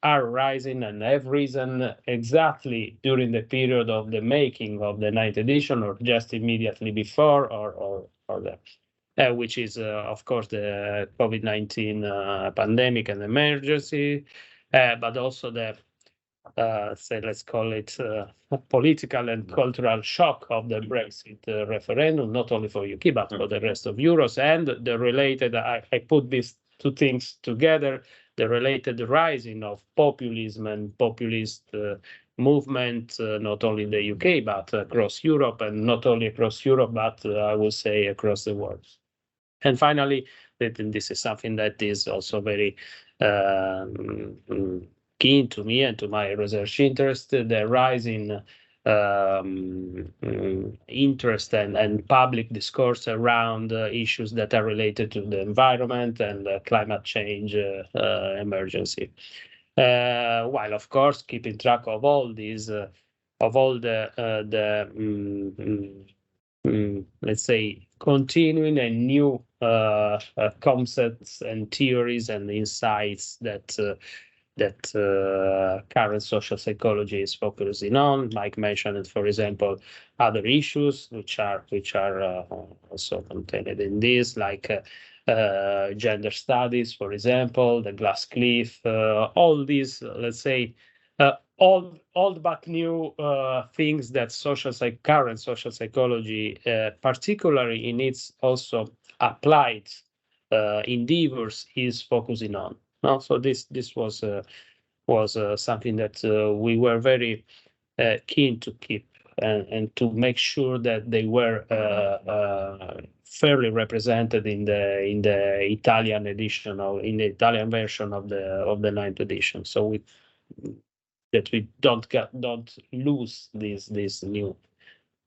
are rising and have risen exactly during the period of the making of the 9th edition, or just immediately before, or that. Which is, of course, the COVID-19 pandemic and emergency, but also the, let's call it political and cultural shock of the Brexit referendum, not only for UK, but for the rest of Europe, and the related, I put these two things together, the related rising of populism and populist movement, not only in the UK, but across Europe, and not only across Europe, but I would say across the world. And finally, this is something that is also very keen to me and to my research interest, the rising interest and public discourse around issues that are related to the environment and climate change emergency. While, of course, keeping track of all these, of all let's say, continuing and new concepts and theories and insights that current social psychology is focusing on. Mike mentioned, for example, other issues which are also contained in this, like gender studies, for example, the glass cliff, all these, let's say, old but new things that current social psychology, particularly in its also applied endeavors, is focusing on. No? So this was something that we were very keen to keep and to make sure that they were fairly represented in the Italian edition or in the Italian version of the 9th edition. So that we don't lose these new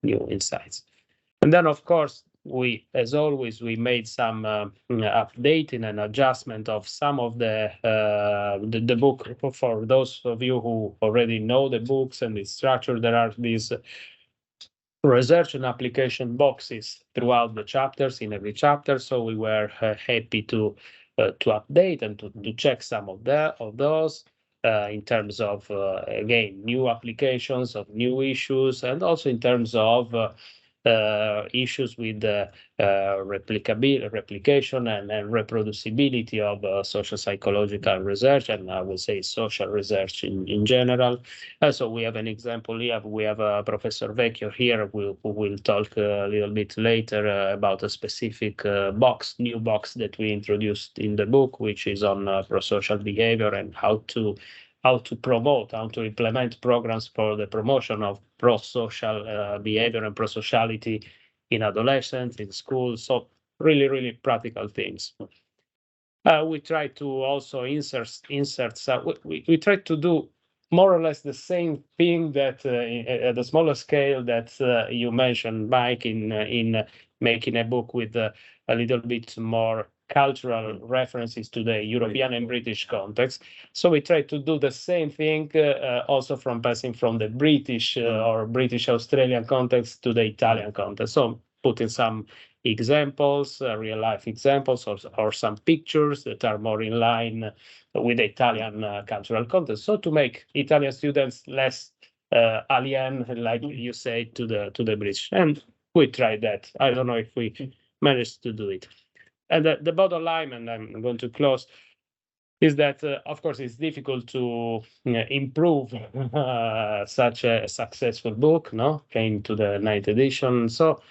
insights. And then, of course, we, as always, we made some updating and adjustment of some of the book. For those of you who already know the books and its structure, there are these research and application boxes throughout the chapters, in every chapter. So we were happy to update and to check some of those in terms of, again, new applications of new issues, and also in terms of issues with replication and reproducibility of social psychological research, and I would say social research in general. So we have an example here. We have Professor Vecchio here who will talk a little bit later about a specific new box that we introduced in the book, which is on prosocial behavior and how to implement programs for the promotion of pro-social behavior and pro-sociality in adolescents, in schools. So really, really practical things. We try to also insert we try to do more or less the same thing that at a smaller scale that you mentioned, Mike, in making a book with a little bit more cultural references to the European and British context. So we try to do the same thing also from passing from the British or British Australian context to the Italian context. So putting some examples, real life examples, or some pictures that are more in line with the Italian cultural context. So to make Italian students less alien, like you say, to the British. And we tried that. I don't know if we managed to do it. And the bottom line, and I'm going to close, is that, of course, it's difficult to improve such a successful book, came to the 9th edition. So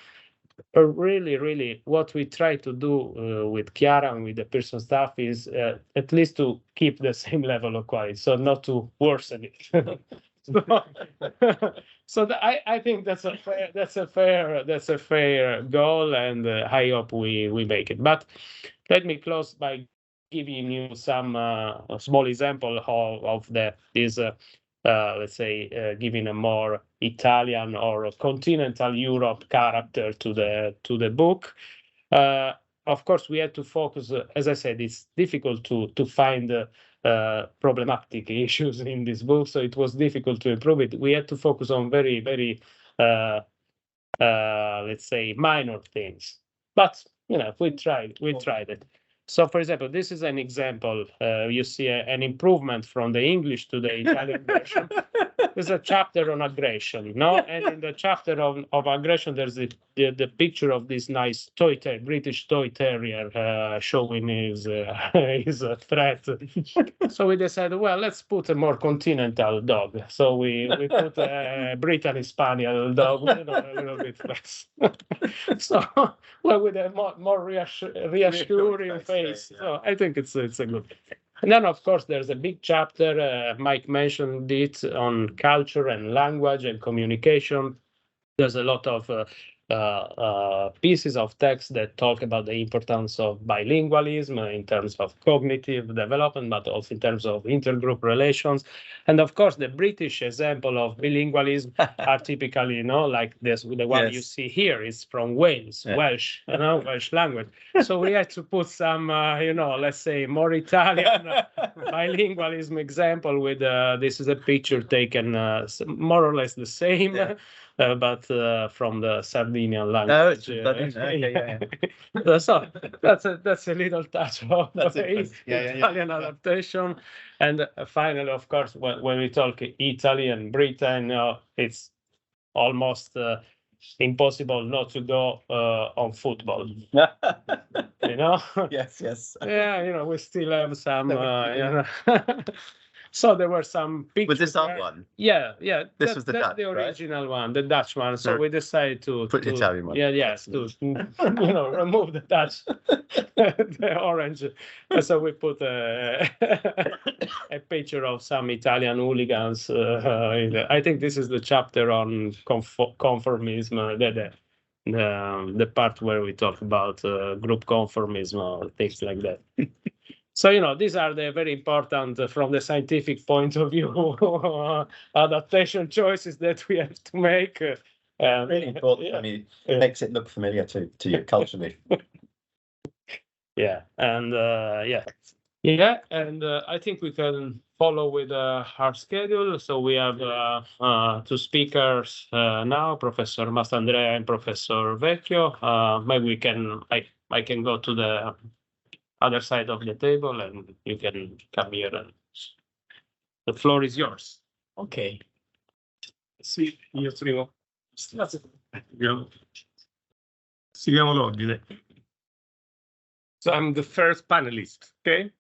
really, really, what we try to do with Chiara and with the Pearson staff is at least to keep the same level of quality, so not to worsen it. So I think that's a fair goal, and I hope we make it. But let me close by giving you some small example of this let's say giving a more Italian or continental Europe character to the book. Of course, we had to focus, as I said, it's difficult to find problematic issues in this book, so it was difficult to improve it. We had to focus on very, very, let's say, minor things. But we tried it. So, for example, this is an example. You see an improvement from the English to the Italian version. There's a chapter on aggression, and in the chapter of aggression, there's the picture of this nice British toy terrier showing his threat. So we decided, well, let's put a more continental dog. So we put a Brittany Spaniel dog, a little bit less. So, well, with a more reassuring face. So I think it's a good thing. And then, of course, there's a big chapter, Mike mentioned it, on culture and language and communication. There's a lot of pieces of text that talk about the importance of bilingualism in terms of cognitive development, but also in terms of intergroup relations. And of course, the British example of bilingualism are typically, like this, the one you see here is from Wales, Welsh, Welsh language. So we had to put some, let's say, more Italian bilingualism example with, this is a picture taken more or less the same. But from the Sardinian language. So that's a little touch of Italian adaptation. And finally, of course, when we talk Italy and Britain, it's almost impossible not to go on football. Yes. Yeah, we still have some. So there were some pictures. Was this our there. one? Yeah. This was the that's Dutch, the right? original one, the Dutch one. So Sure. we decided to Put the Italian one. to remove the Dutch, the orange. And so we put a picture of some Italian hooligans. I think this is the chapter on conformism. The part where we talk about group conformism or things like that. So, these are the very important, from the scientific point of view, adaptation choices that we have to make. Really important. Yeah. I mean, it makes it look familiar to you culturally. Yeah, and and I think we can follow with our schedule. So we have two speakers now, Professor Mastandrea and Professor Vecchio. Maybe I can go to the other side of the table and you can come here. And the floor is yours. Okay. Sì, io seguiamo l'ordine. So I'm the first panelist, okay?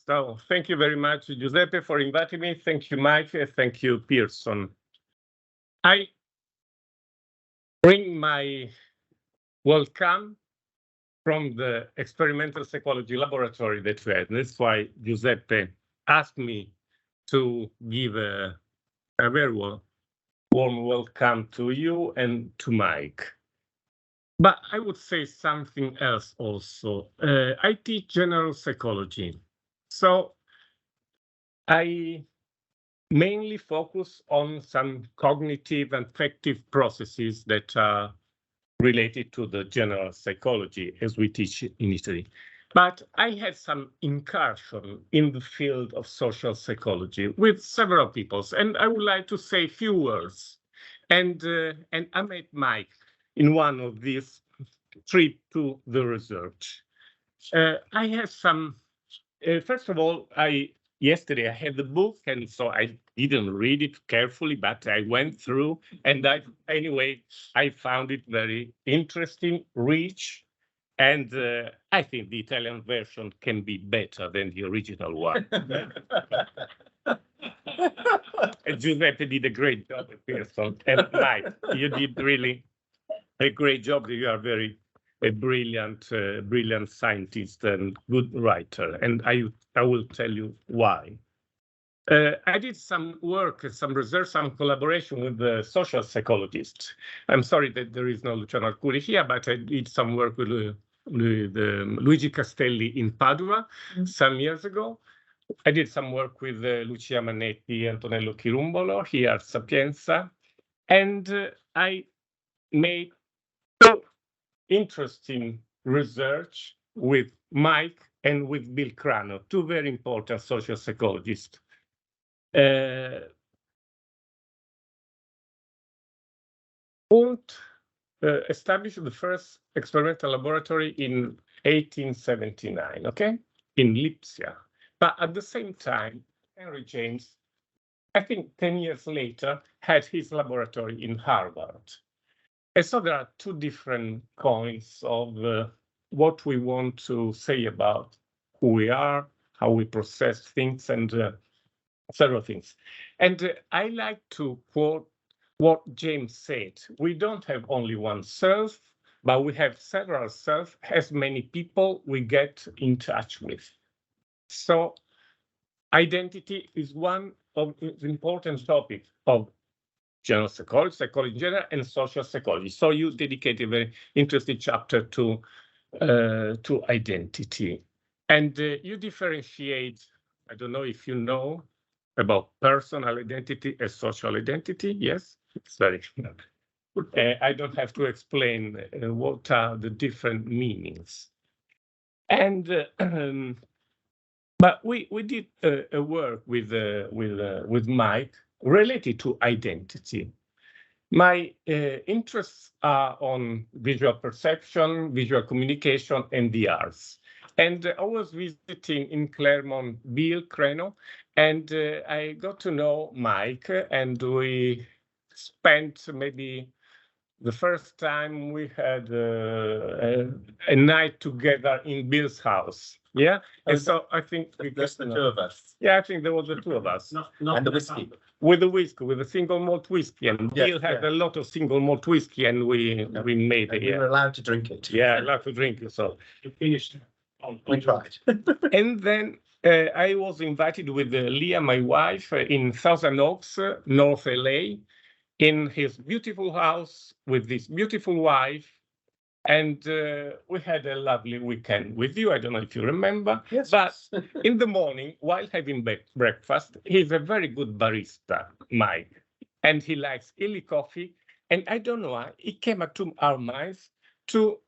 So thank you very much, Giuseppe, for inviting me. Thank you, Mike. Thank you, Pearson. I bring my welcome from the experimental psychology laboratory that we had. That's why Giuseppe asked me to give a very warm welcome to you and to Mike. But I would say something else also. I teach general psychology. So I mainly focus on some cognitive and affective processes that are related to the general psychology as we teach in Italy. But I had some incursion in the field of social psychology with several people, and I would like to say a few words. And I met Mike in one of these trips to the research. I have some, first of all, yesterday I had the book, and so I didn't read it carefully, but I went through, and I found it very interesting, rich, and I think the Italian version can be better than the original one. And Giuseppe did a great job at Pearson, and Mike, you did really a great job. You are a brilliant scientist and good writer, and I will tell you why. I did some work, some research, some collaboration with the social psychologists. I'm sorry that there is no Luciano Arcuri here, but I did some work with Luigi Castelli in Padova some years ago. I did some work with Lucia Manetti, Antonello Chirumbolo here at Sapienza, and I made interesting research with Mike and with Bill Crano, two very important social psychologists. Established the first experimental laboratory in 1879, okay, in Lipsia. But at the same time, Henry James, I think 10 years later, had his laboratory in Harvard. And so there are two different coins of what we want to say about who we are, how we process things, and several things. And I like to quote what James said. We don't have only one self, but we have several selves, as many people we get in touch with. So identity is one of the important topics of general psychology, psychology in general, and social psychology. So you dedicate a very interesting chapter to identity. And you differentiate, I don't know if you know, about personal identity and social identity. Yes, it's very I don't have to explain what are the different meanings. And but we did a work with Mike related to identity. My interests are on visual perception, visual communication, and the arts. And I was visiting in Claremont Bill Crano, and I got to know Mike, and we spent maybe the first time we had a night together in Bill's house. Yeah, and so I think Just the two of us. Yeah, I think there was the two of us. And the whiskey. With the whiskey, with a single malt whiskey, and Yeah, Bill had yeah. a lot of single malt whiskey, and we made it. We were allowed to drink it. Yeah, allowed to drink it. So We tried. and then I was invited with Leah, my wife, in Thousand Oaks, North LA, in his beautiful house with this beautiful wife. And we had a lovely weekend with you. I don't know if you remember. Yes. But in the morning, while having breakfast, he's a very good barista, Mike. And he likes illy coffee. And I don't know why, it came up to our minds to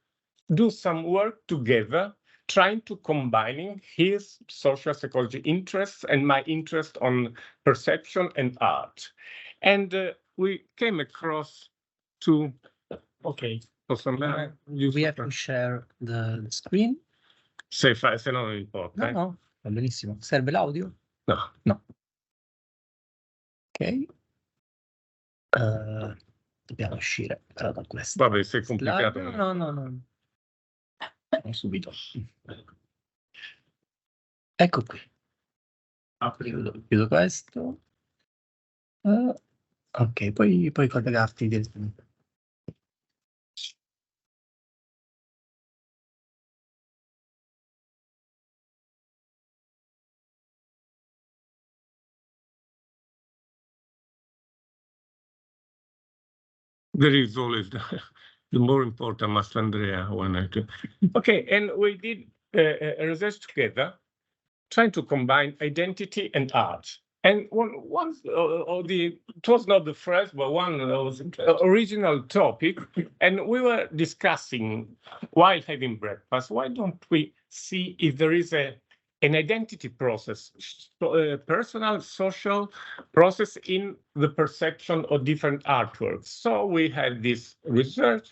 do some work together, trying to combining his social psychology interests and my interest on perception and art. And we came across to, Okay. We have to share the screen. Se non importa. No, va benissimo. Serve l'audio? No. Ok. Dobbiamo uscire però da questo. Vabbè, se è complicato. No. Subito. Ecco qui. Chiudo questo. Ok, poi collegarti direttamente. There is always the more important Mastandrea when I do. Okay, and we did a research together, trying to combine identity and art. And it was not the first, but one of the original topic. And we were discussing while having breakfast, why don't we see if there is an identity process, personal, social process in the perception of different artworks. So we had this research,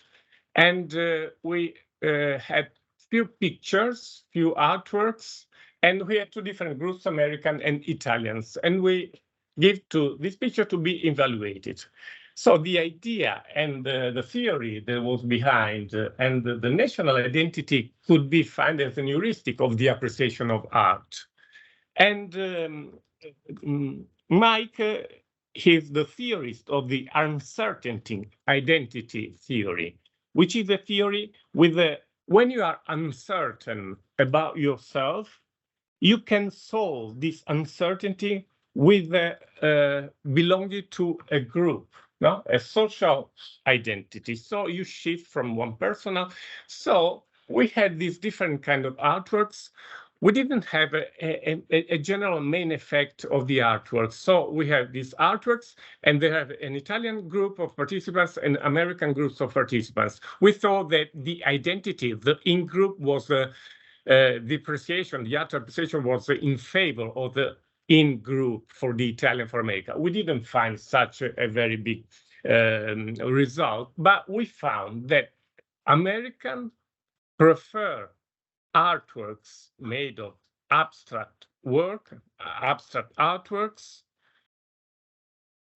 and we had few pictures, few artworks, and we had two different groups, American and Italians, and we give to this picture to be evaluated. So the idea and the theory that was behind and the national identity could be found as an heuristic of the appreciation of art. And Mike is the theorist of the uncertainty identity theory, which is a theory with when you are uncertain about yourself, you can solve this uncertainty with belonging to a group. No, a social identity. So you shift from one personal. So we had these different kind of artworks. We didn't have a general main effect of the artworks. So we have these artworks, and they have an Italian group of participants and American groups of participants. We thought that the identity, the in-group was the appreciation, the art appreciation was in favor of the in-group for the Italian for America. We didn't find such a very big result, but we found that Americans prefer artworks made of abstract work, abstract artworks,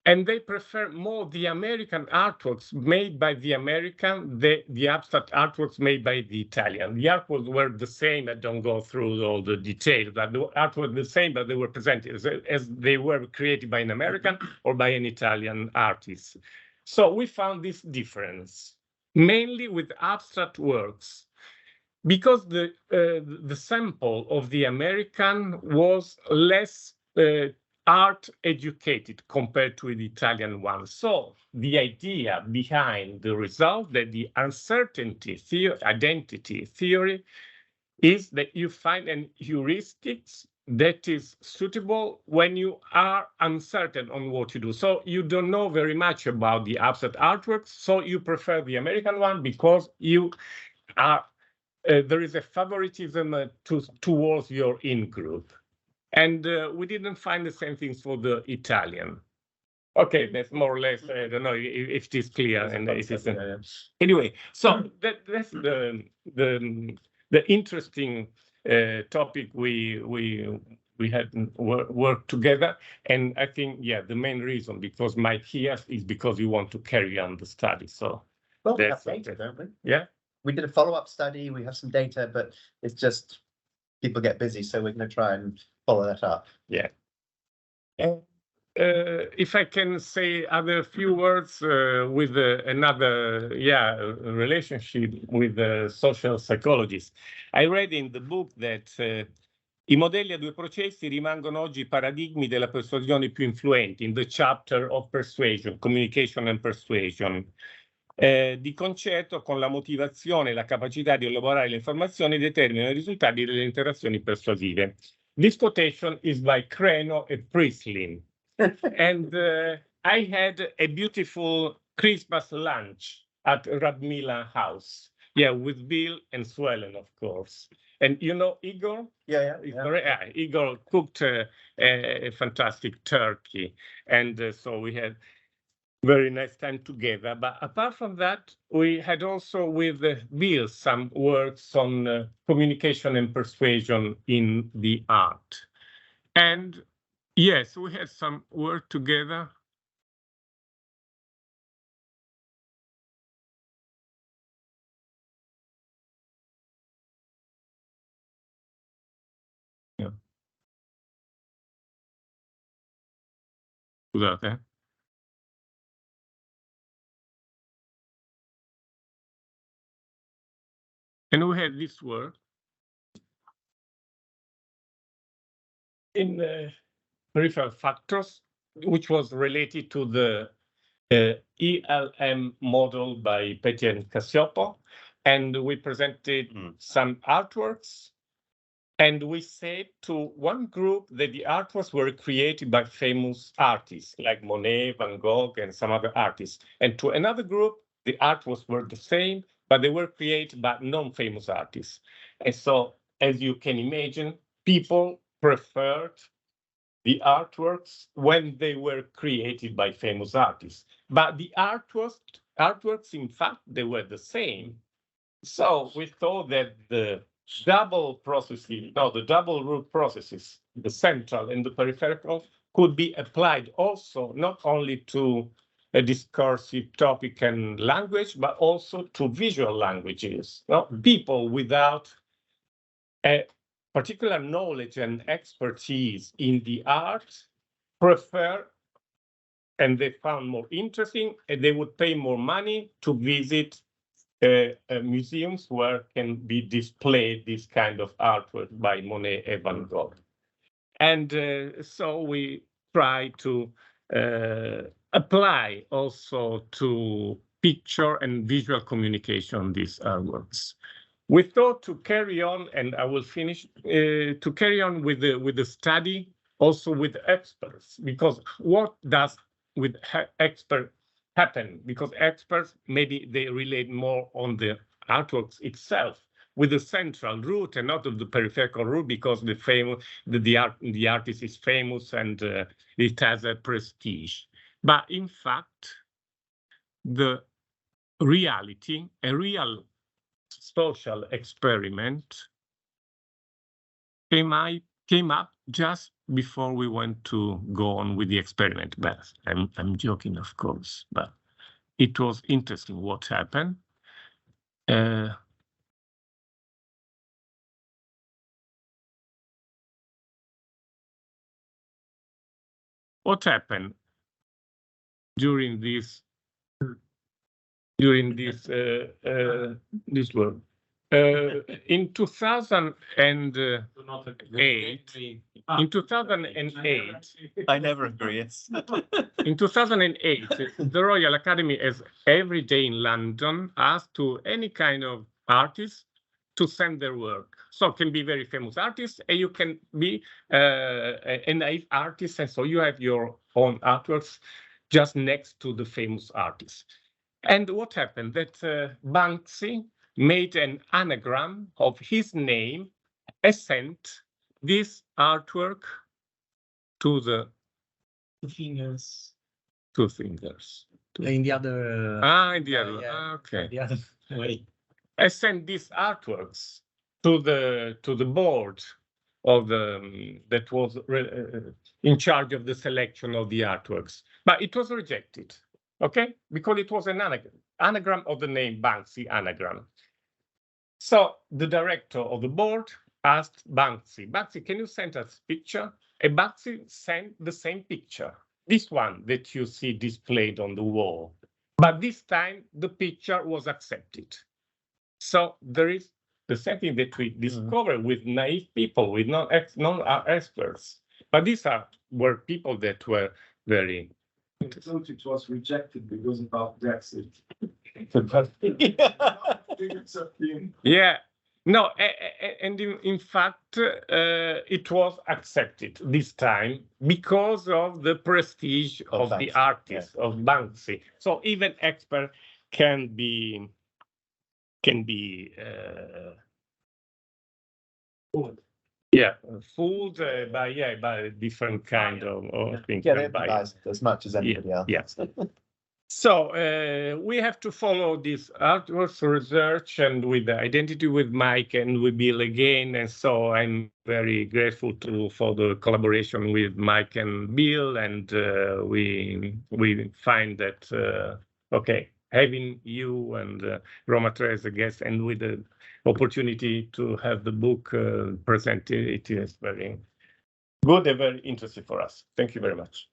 and they prefer more the American artworks made by the American, the abstract artworks made by the Italian. The artworks were the same. I don't go through all the details, but the artworks were the same, but they were presented as they were created by an American or by an Italian artist. So we found this difference, mainly with abstract works, because the sample of the American was less art educated compared to the Italian one. So the idea behind the result that the uncertainty theory, identity theory is that you find an heuristic that is suitable when you are uncertain on what you do. So you don't know very much about the abstract artworks, so you prefer the American one because you are there is a favoritism towards your in-group. And we didn't find the same things for the Italian. Okay, that's more or less, I don't know if it is clear. And it is, anyway, so that's the interesting topic we had worked together. And I think, yeah, the main reason, because Mike here, is because you want to carry on the study. So well, we have data, don't we? Yeah. We did a follow-up study. We have some data, but it's just people get busy, so we're going to try and follow that up. Yeah. If I can say other few words with another relationship with social psychologists. I read in the book that i modelli a due processi rimangono oggi i paradigmi della persuasione più influenti in the chapter of persuasion, communication and persuasion. Di concerto con la motivazione e la capacità di elaborare le informazioni determinano i risultati delle interazioni persuasive. This quotation is by Creno e Priestley. And I had a beautiful Christmas lunch at Radmila House. Yeah, with Bill and Swellen, of course. And you know Igor? Yeah. Igor cooked a fantastic turkey. And so we had very nice time together. But apart from that, we had also with Bill some works on communication and persuasion in the art. And yes, we had some work together. Yeah. Scusate. And we had this work in peripheral factors, which was related to the ELM model by Petit and Cassioppo. And we presented some artworks. And we said to one group that the artworks were created by famous artists like Monet, Van Gogh, and some other artists. And to another group, the artworks were the same, but they were created by non-famous artists. And so, as you can imagine, people preferred the artworks when they were created by famous artists. But the artworks, in fact, they were the same. So we thought that the double root processes, the central and the peripheral, could be applied also not only to a discursive topic and language, but also to visual languages. People without a particular knowledge and expertise in the art prefer, and they found more interesting, and they would pay more money to visit museums where can be displayed this kind of artwork by Monet and Van Gogh. And so we try to apply also to picture and visual communication these artworks. We thought to carry on, and I will finish, to carry on with the study, also with experts, because what does with experts happen? Because experts, maybe they relate more on the artworks itself with the central root and not of the peripheral root, because the artist is famous and it has a prestige. But in fact, the reality, a real social experiment came up just before we went to go on with the experiment. But I'm joking, of course, but it was interesting what happened. What happened during this work? In 2008, I never agree. in 2008, the Royal Academy, as every day in London, asked to any kind of artist to send their work. So it can be very famous artists, and you can be a naive artist, and so you have your own artworks just next to the famous artists. And what happened? That Banksy made an anagram of his name and sent this artwork to the Two fingers. In the other. In the other. Yeah, Okay. the other way. I sent these artworks to the board of that was in charge of the selection of the artworks, but it was rejected. Okay, because it was an anagram of the name Banksy anagram. So the director of the board asked Banksy, Banksy, can you send us picture? And Banksy sent the same picture, this one that you see displayed on the wall. But this time the picture was accepted. So there is the same thing that we discover with naive people, with non-experts. But these were people that were very... I thought it was rejected because of Brexit. Yeah, no, and in fact, it was accepted this time because of the prestige of the artist, of Banksy. So even expert can be fooled by a different kind of thing. As much as anybody else. Yes. So we have to follow this artwork research and with the identity with Mike and with Bill again. And so I'm very grateful for the collaboration with Mike and Bill. And we find that, having you and Roma Tre as a guest and with the opportunity to have the book presented, it is very good and very interesting for us. Thank you very much.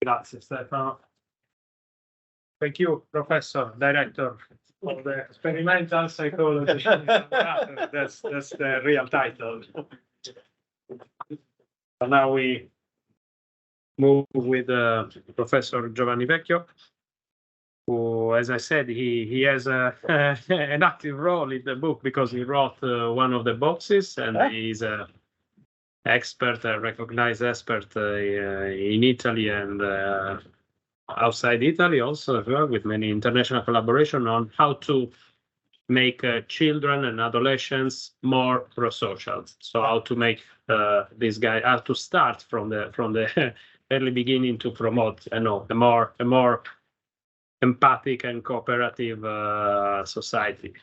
Grazie Stefano. Thank you, Professor, Director of the Experimental Psychology. That's the real title. So now we move with Professor Giovanni Vecchio, who, as I said, he has an active role in the book because he wrote one of the boxes, and he's an expert, a recognized expert in Italy and outside Italy also as well, with many international collaboration on how to make children and adolescents more pro-social. So how to make this guy, how to start from the early beginning to promote, a more empathic and cooperative society.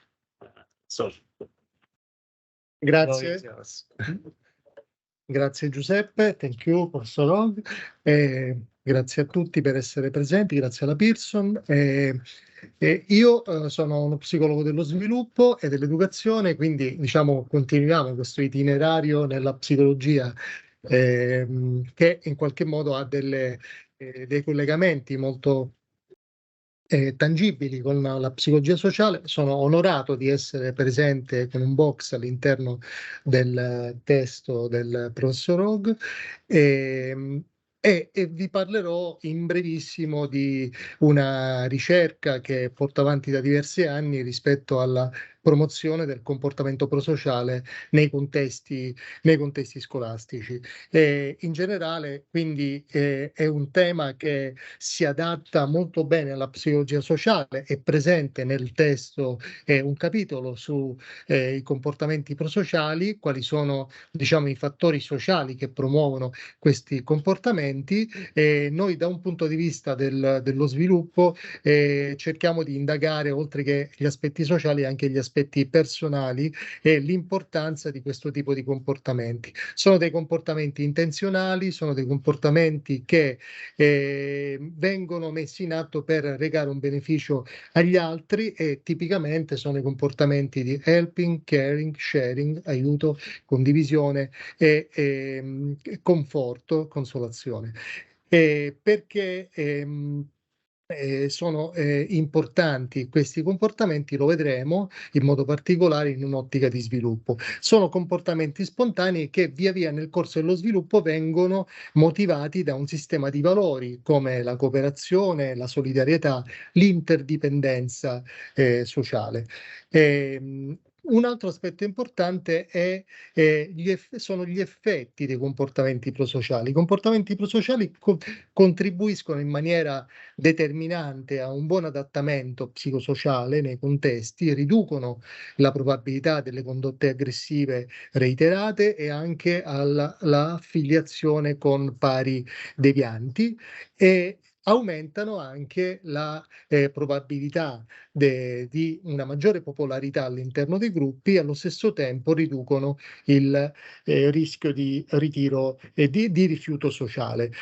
So, grazie. Grazie Giuseppe, thank you Professor Hogg, grazie a tutti per essere presenti, grazie alla Pearson. Io sono uno psicologo dello sviluppo e dell'educazione, quindi diciamo continuiamo questo itinerario nella psicologia che in qualche modo ha dei collegamenti molto tangibili con la psicologia sociale. Sono onorato di essere presente con un box all'interno del testo del professor Hogg e vi parlerò in brevissimo di una ricerca che porto avanti da diversi anni rispetto alla promozione del comportamento prosociale nei contesti scolastici. In generale, quindi, è un tema che si adatta molto bene alla psicologia sociale. È presente nel testo un capitolo su i comportamenti prosociali, quali sono, diciamo, i fattori sociali che promuovono questi comportamenti. Noi, da un punto di vista dello sviluppo, cerchiamo di indagare, oltre che gli aspetti sociali, anche gli aspetti personali e l'importanza di questo tipo di comportamenti. Sono dei comportamenti intenzionali, sono dei comportamenti che vengono messi in atto per recare un beneficio agli altri e tipicamente sono i comportamenti di helping, caring, sharing, aiuto, condivisione e conforto, consolazione. Perché sono importanti questi comportamenti, lo vedremo in modo particolare in un'ottica di sviluppo. Sono comportamenti spontanei che via via nel corso dello sviluppo vengono motivati da un sistema di valori come la cooperazione, la solidarietà, l'interdipendenza sociale. Un altro aspetto importante sono gli effetti dei comportamenti prosociali. I comportamenti prosociali contribuiscono in maniera determinante a un buon adattamento psicosociale nei contesti, riducono la probabilità delle condotte aggressive reiterate e anche alla affiliazione con pari devianti e aumentano anche la probabilità di una maggiore popolarità all'interno dei gruppi e allo stesso tempo riducono il rischio di ritiro e di rifiuto sociale.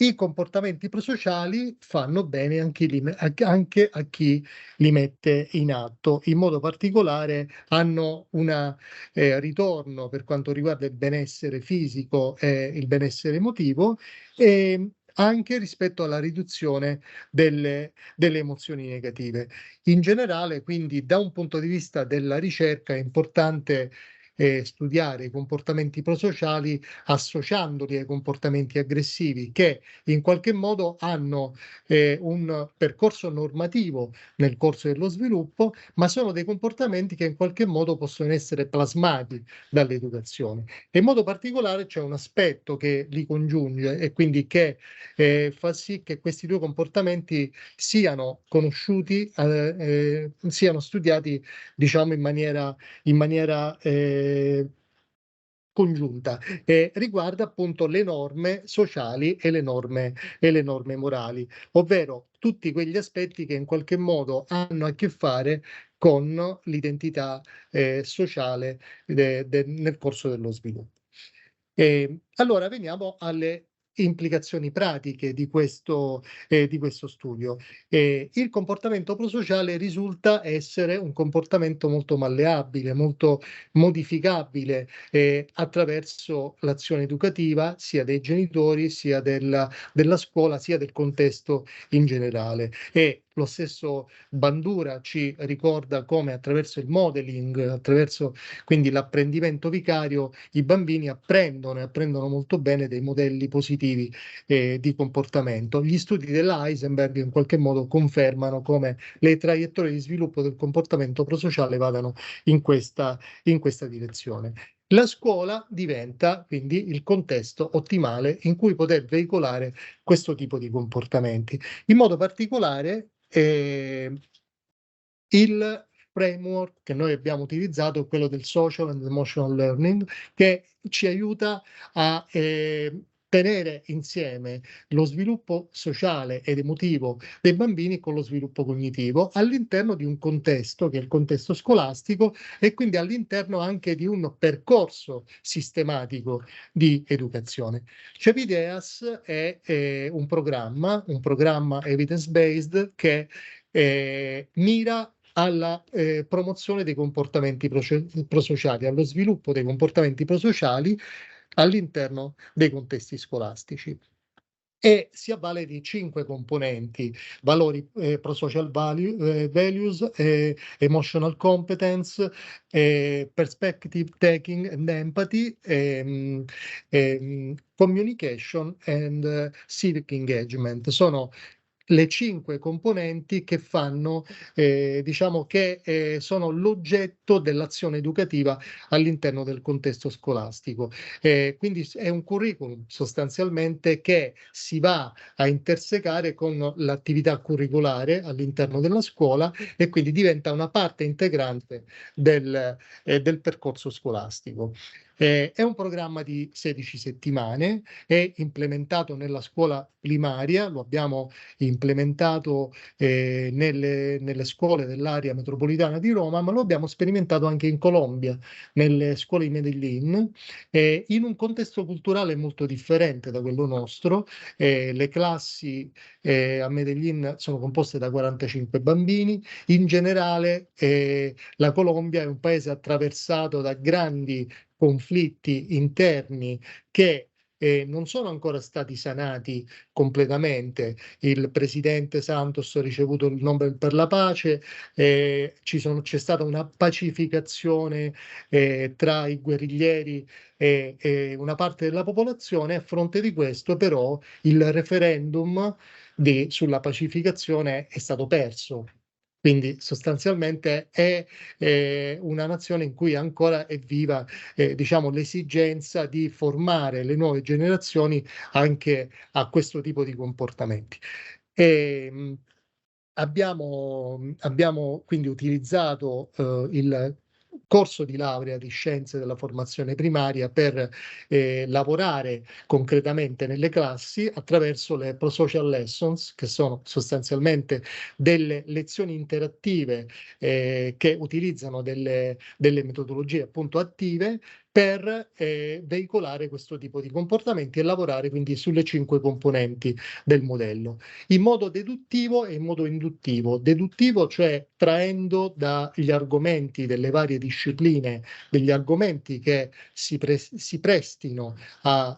i comportamenti prosociali fanno bene anche a chi li mette in atto. In modo particolare hanno un ritorno per quanto riguarda il benessere fisico e il benessere emotivo, e anche rispetto alla riduzione delle emozioni negative. In generale, quindi, da un punto di vista della ricerca è importante studiare i comportamenti prosociali associandoli ai comportamenti aggressivi, che in qualche modo hanno un percorso normativo nel corso dello sviluppo, ma sono dei comportamenti che in qualche modo possono essere plasmati dall'educazione. E in modo particolare c'è un aspetto che li congiunge e quindi che fa sì che questi due comportamenti siano conosciuti, siano studiati, diciamo, in maniera congiunta, riguarda appunto le norme sociali e le norme morali, ovvero tutti quegli aspetti che in qualche modo hanno a che fare con l'identità sociale nel corso dello sviluppo. Allora veniamo alle implicazioni pratiche di questo studio. Il comportamento prosociale risulta essere un comportamento molto malleabile, molto modificabile attraverso l'azione educativa sia dei genitori, sia della scuola, sia del contesto in generale. E lo stesso Bandura ci ricorda come attraverso il modeling, attraverso quindi l'apprendimento vicario, i bambini apprendono molto bene dei modelli positivi di comportamento. Gli studi dell'Eisenberg in qualche modo confermano come le traiettorie di sviluppo del comportamento prosociale vadano in questa direzione. La scuola diventa quindi il contesto ottimale in cui poter veicolare questo tipo di comportamenti. In modo particolare il framework che noi abbiamo utilizzato è quello del social and emotional learning, che ci aiuta a tenere insieme lo sviluppo sociale ed emotivo dei bambini con lo sviluppo cognitivo all'interno di un contesto che è il contesto scolastico, e quindi all'interno anche di un percorso sistematico di educazione. Cevideas è un programma evidence-based che mira alla promozione dei comportamenti prosociali, allo sviluppo dei comportamenti prosociali all'interno dei contesti scolastici. E si avvale di 5 componenti: valori, prosocial values, emotional competence, perspective taking and empathy, communication and civic engagement. Sono le 5 componenti che fanno, diciamo che sono l'oggetto dell'azione educativa all'interno del contesto scolastico. Quindi è un curriculum sostanzialmente che si va a intersecare con l'attività curricolare all'interno della scuola, e quindi diventa una parte integrante del percorso scolastico. È un programma di 16 settimane, è implementato nella scuola primaria, lo abbiamo implementato nelle scuole dell'area metropolitana di Roma, ma lo abbiamo sperimentato anche in Colombia, nelle scuole di Medellin, in un contesto culturale molto differente da quello nostro. Le classi a Medellin sono composte da 45 bambini. In generale la Colombia è un paese attraversato da grandi conflitti interni che non sono ancora stati sanati completamente. Il presidente Santos ha ricevuto il Nobel per la pace, c'è stata una pacificazione tra i guerriglieri e una parte della popolazione. A fronte di questo, però, il referendum sulla pacificazione è stato perso. Quindi sostanzialmente è una nazione in cui ancora è viva diciamo, l'esigenza di formare le nuove generazioni anche a questo tipo di comportamenti. Abbiamo quindi utilizzato il corso di laurea di Scienze della Formazione primaria per lavorare concretamente nelle classi attraverso le prosocial lessons, che sono sostanzialmente delle lezioni interattive che utilizzano delle metodologie appunto attive, per veicolare questo tipo di comportamenti e lavorare quindi sulle 5 componenti del modello, in modo deduttivo e in modo induttivo. Deduttivo, cioè traendo dagli argomenti delle varie discipline, degli argomenti che si prestino ad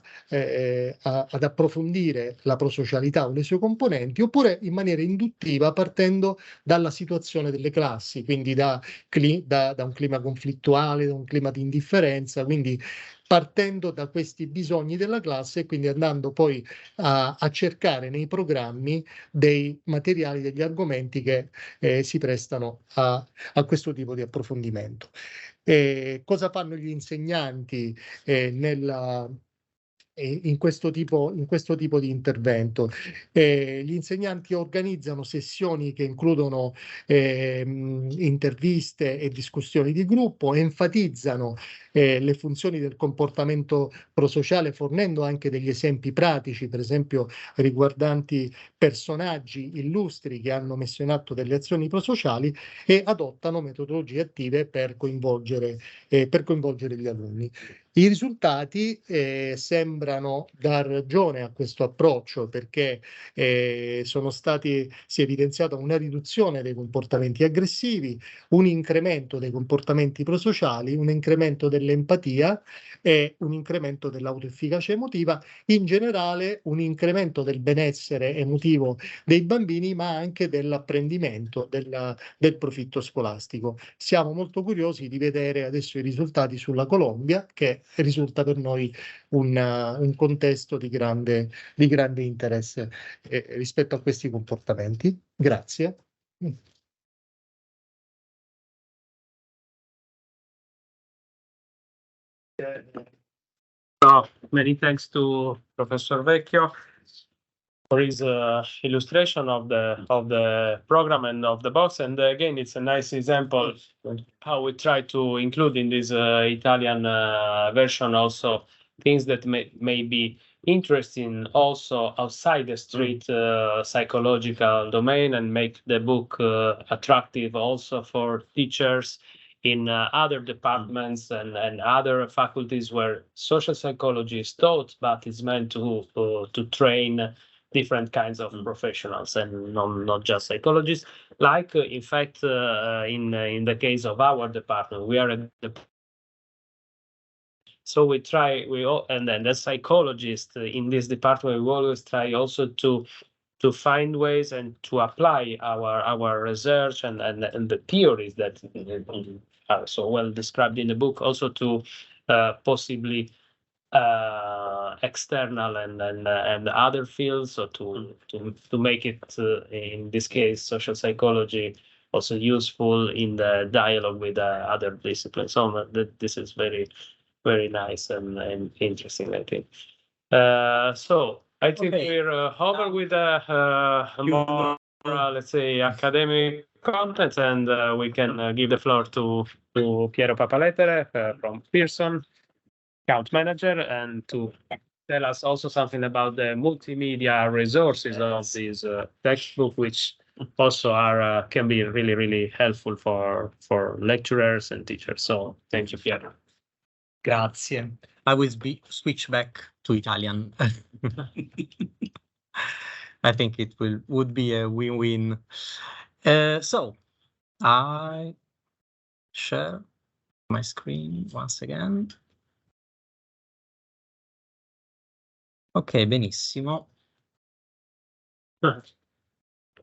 approfondire la prosocialità o le sue componenti, oppure in maniera induttiva partendo dalla situazione delle classi, quindi da un clima conflittuale, da un clima di indifferenza, quindi partendo da questi bisogni della classe e quindi andando poi a cercare nei programmi dei materiali, degli argomenti che si prestano a questo tipo di approfondimento. Cosa fanno gli insegnanti in questo tipo di intervento? Gli insegnanti organizzano sessioni che includono interviste e discussioni di gruppo, enfatizzano le funzioni del comportamento prosociale fornendo anche degli esempi pratici, per esempio riguardanti personaggi illustri che hanno messo in atto delle azioni prosociali, e adottano metodologie attive per coinvolgere gli alunni. I risultati sembrano dar ragione a questo approccio, perché si è evidenziata una riduzione dei comportamenti aggressivi, un incremento dei comportamenti prosociali, un incremento dell'empatia e un incremento dell'autoefficacia emotiva, in generale un incremento del benessere emotivo dei bambini, ma anche dell'apprendimento, del profitto scolastico. Siamo molto curiosi di vedere adesso i risultati sulla Colombia, che risulta per noi un contesto di grande interesse rispetto a questi comportamenti. Grazie. So many thanks to Professor Vecchio for his illustration of the program and of the box. And again, it's a nice example how we try to include in this Italian version also things that may be interesting also outside the street psychological domain, and make the book attractive also for teachers in other departments and other faculties where social psychology is taught, but it's meant to train different kinds of professionals and not just psychologists. Like in fact, in the case of our department, we are at the so we try and then the psychologists in this department, we always try also to find ways and to apply our research and the theories that are so well described in the book, also to possibly external and other fields, so to make it in this case social psychology also useful in the dialogue with other disciplines. So this is very, very nice and interesting, I think. So I think we're over with more, let's say, academic content, and we can give the floor to Piero Papalettere from Pearson, account manager, and to tell us also something about the multimedia resources of this textbook, which also can be really, really helpful for lecturers and teachers. So thank you, Piero. Grazie. I will switch back to Italian. I think it would be a win-win. So I share my screen once again. Ok, benissimo.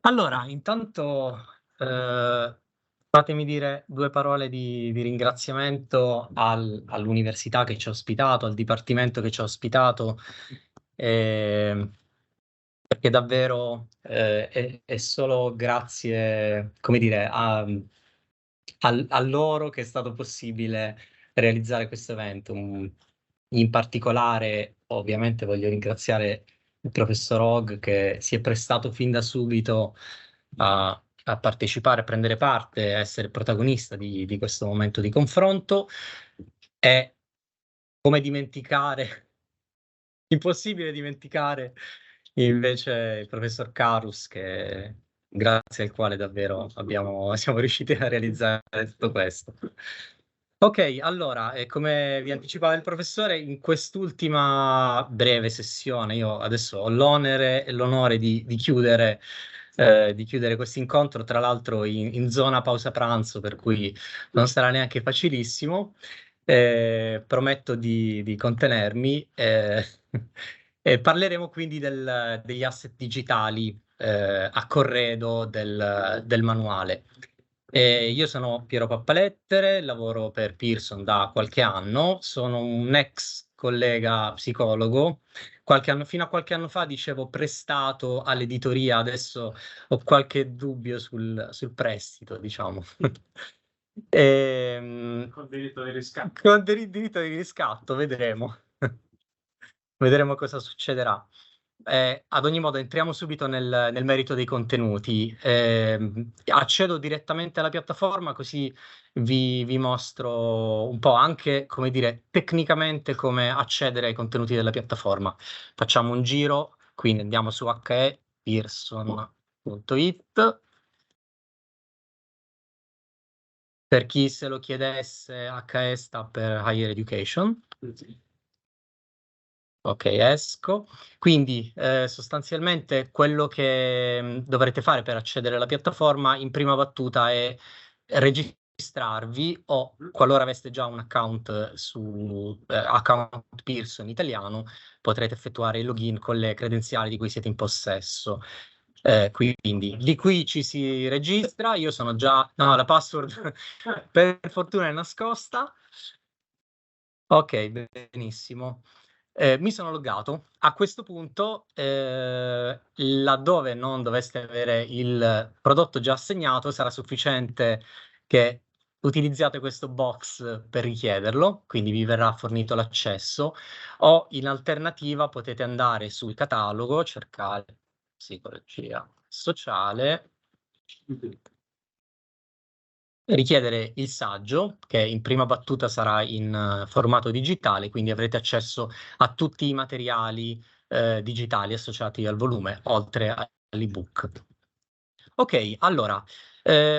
Allora, intanto fatemi dire due parole di ringraziamento all'università che ci ha ospitato, al Dipartimento che ci ha ospitato, perché davvero è solo grazie, come dire, a loro che è stato possibile realizzare questo evento. In particolare, ovviamente, voglio ringraziare il professor Hogg, che si è prestato fin da subito a partecipare, a prendere parte, a essere protagonista di questo momento di confronto. E come dimenticare, impossibile dimenticare invece il professor Carrus, grazie al quale davvero siamo riusciti a realizzare tutto questo. Ok, allora, come vi anticipava il professore, in quest'ultima breve sessione io adesso ho l'onere e l'onore di chiudere questo incontro, tra l'altro in zona pausa pranzo, per cui non sarà neanche facilissimo. Prometto di contenermi. E parleremo quindi degli asset digitali a corredo del manuale. Io sono Piero Pappalettere, lavoro per Pearson da qualche anno, sono un ex collega psicologo. Fino a qualche anno fa dicevo prestato all'editoria, adesso ho qualche dubbio sul prestito, diciamo. Con diritto di riscatto. Con diritto di riscatto, vedremo. Vedremo cosa succederà. Ad ogni modo, entriamo subito nel merito dei contenuti. Accedo direttamente alla piattaforma, così vi mostro un po' anche, come dire, tecnicamente come accedere ai contenuti della piattaforma. Facciamo un giro, quindi andiamo su pearson.it. Per chi se lo chiedesse, HE sta per Higher Education. Ok, esco. Quindi sostanzialmente quello che dovrete fare per accedere alla piattaforma in prima battuta è registrarvi o, qualora aveste già un account su account Pearson italiano, potrete effettuare il login con le credenziali di cui siete in possesso. Quindi di qui ci si registra. Io sono già... No, la password per fortuna è nascosta. Ok, benissimo. Mi sono loggato. A questo punto, laddove non doveste avere il prodotto già assegnato, sarà sufficiente che utilizziate questo box per richiederlo, quindi vi verrà fornito l'accesso, o in alternativa potete andare sul catalogo, cercare psicologia sociale, richiedere il saggio, che in prima battuta sarà in formato digitale, quindi avrete accesso a tutti i materiali digitali associati al volume, oltre all'ebook. Ok, allora,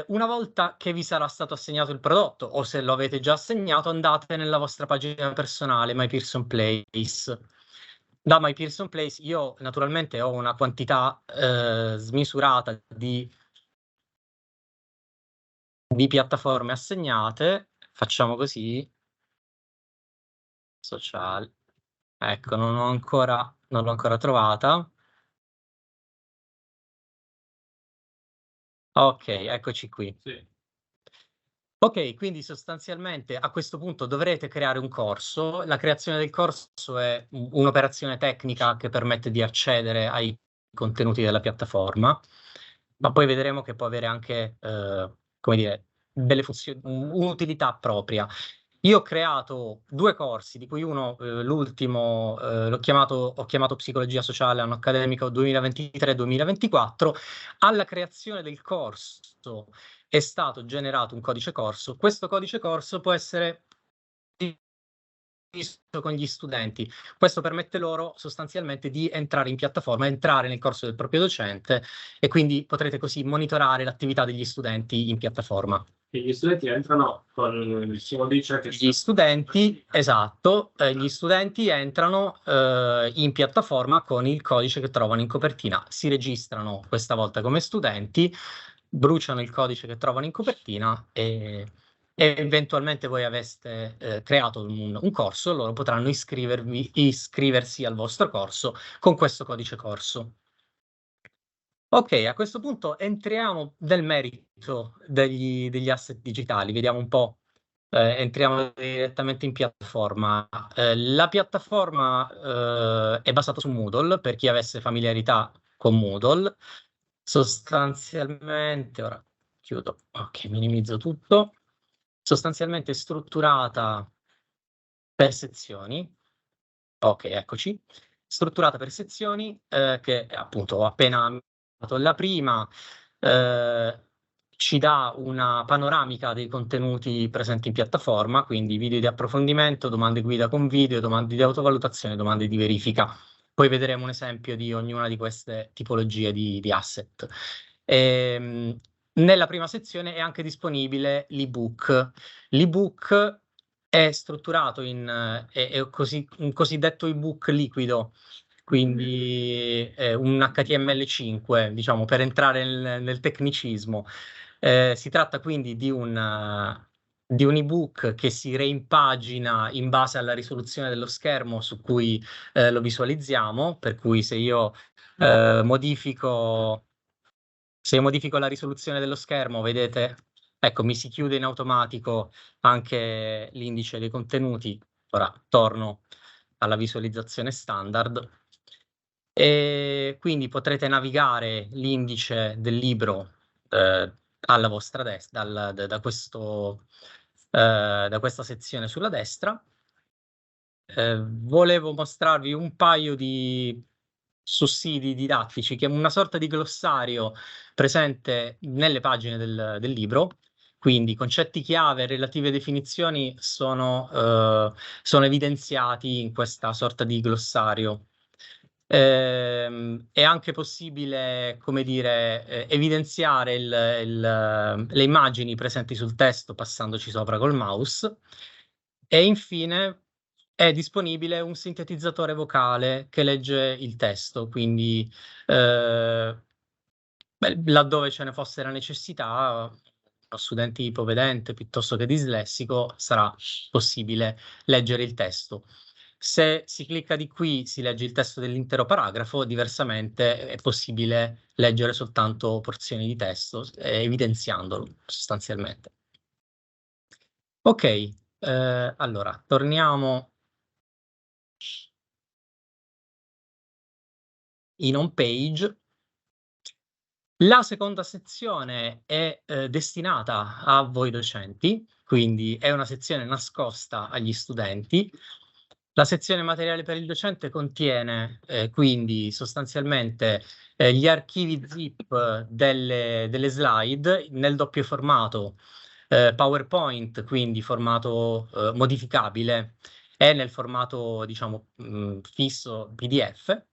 una volta che vi sarà stato assegnato il prodotto, o se lo avete già assegnato, andate nella vostra pagina personale, My Pearson Place. Da My Pearson Place io naturalmente ho una quantità smisurata di piattaforme assegnate. Facciamo così. Sociale. Ecco, non l'ho ancora trovata. Ok, eccoci qui. Sì. Ok, quindi sostanzialmente a questo punto dovrete creare un corso. La creazione del corso è un'operazione tecnica che permette di accedere ai contenuti della piattaforma, ma poi vedremo che può avere anche, come dire, delle funzioni, un'utilità propria. Io ho creato 2 corsi, di cui uno, l'ultimo, ho chiamato Psicologia sociale, anno accademico 2023-2024. Alla creazione del corso è stato generato un codice corso. Questo codice corso può essere visto con gli studenti. Questo permette loro sostanzialmente di entrare in piattaforma, entrare nel corso del proprio docente, e quindi potrete così monitorare l'attività degli studenti in piattaforma. E gli studenti entrano con il codice che... Gli studenti, esatto, gli studenti entrano in piattaforma con il codice che trovano in copertina. Si registrano questa volta come studenti, bruciano il codice che trovano in copertina e eventualmente voi aveste creato un corso, loro potranno iscriversi al vostro corso con questo codice corso. Ok, a questo punto entriamo nel merito degli asset digitali, vediamo un po', entriamo direttamente in piattaforma. La piattaforma è basata su Moodle, per chi avesse familiarità con Moodle. Sostanzialmente, ora chiudo, ok, minimizzo tutto. Sostanzialmente è strutturata per sezioni. Ok, eccoci. Strutturata per sezioni, che appunto ho appena... La prima ci dà una panoramica dei contenuti presenti in piattaforma, quindi video di approfondimento, domande guida con video, domande di autovalutazione, domande di verifica. Poi vedremo un esempio di ognuna di queste tipologie di asset. Nella prima sezione è anche disponibile l'ebook. L'ebook è strutturato in un cosiddetto ebook liquido, quindi un HTML5, diciamo, per entrare nel tecnicismo. Si tratta quindi di un ebook che si reimpagina in base alla risoluzione dello schermo su cui lo visualizziamo, per cui se io modifico la risoluzione dello schermo, vedete, ecco, mi si chiude in automatico anche l'indice dei contenuti. Ora torno alla visualizzazione standard. E quindi potrete navigare l'indice del libro alla vostra destra, da questa sezione sulla destra. Volevo mostrarvi un paio di sussidi didattici, che è una sorta di glossario presente nelle pagine del libro. Quindi concetti chiave e relative definizioni sono evidenziati in questa sorta di glossario. È anche possibile, come dire, evidenziare le immagini presenti sul testo passandoci sopra col mouse. E infine è disponibile un sintetizzatore vocale che legge il testo, quindi laddove ce ne fosse la necessità, uno studente ipovedente piuttosto che dislessico, sarà possibile leggere il testo. Se si clicca di qui si legge il testo dell'intero paragrafo, diversamente è possibile leggere soltanto porzioni di testo, evidenziandolo sostanzialmente. Ok, allora torniamo in home page. La seconda sezione è destinata a voi docenti, quindi è una sezione nascosta agli studenti. La sezione materiale per il docente contiene quindi sostanzialmente gli archivi zip delle slide nel doppio formato, PowerPoint, quindi formato modificabile, e nel formato, diciamo, fisso PDF.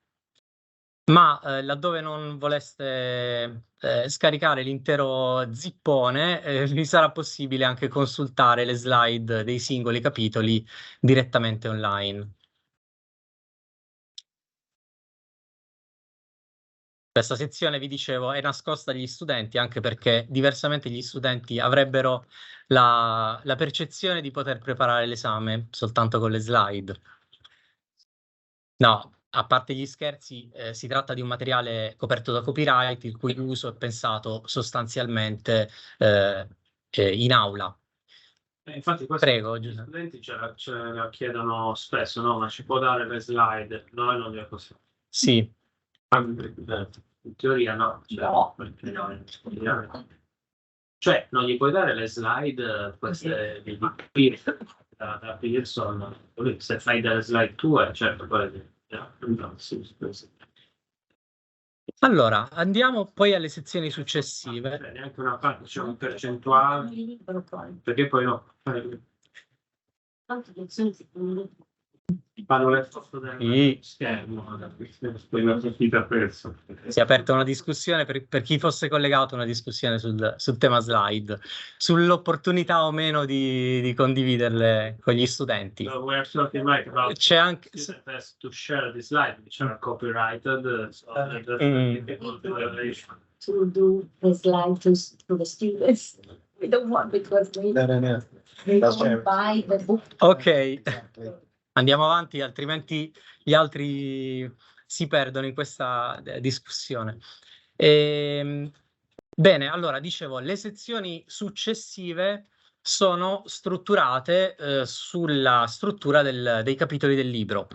Ma laddove non voleste scaricare l'intero zippone, vi sarà possibile anche consultare le slide dei singoli capitoli direttamente online. Questa sezione, vi dicevo, è nascosta agli studenti, anche perché diversamente gli studenti avrebbero la percezione di poter preparare l'esame soltanto con le slide. No, a parte gli scherzi, si tratta di un materiale coperto da copyright, il cui uso è pensato sostanzialmente in aula. Infatti questo Prego, gli Giuseppe. studenti ce la chiedono spesso, no? Ma ci può dare le slide? Noi non glielo possiamo. Sì. In teoria no. Cioè, non gli puoi dare le slide queste di da Pearson, se fai delle slide tue, certo, Allora, andiamo poi alle sezioni successive. Neanche una parte, c'è un percentuale, perché poi no. Fanno le foto del schermo, si è aperta una discussione, per chi fosse collegato, una discussione sul tema slide, sull'opportunità o meno di condividerle con gli studenti. C'è anche to share the slide, which are copyrighted, to do the slide to the students. We don't want, because we don't buy the book. Ok, andiamo avanti, altrimenti gli altri si perdono in questa discussione. Bene, allora, dicevo, le sezioni successive sono strutturate sulla struttura dei capitoli del libro,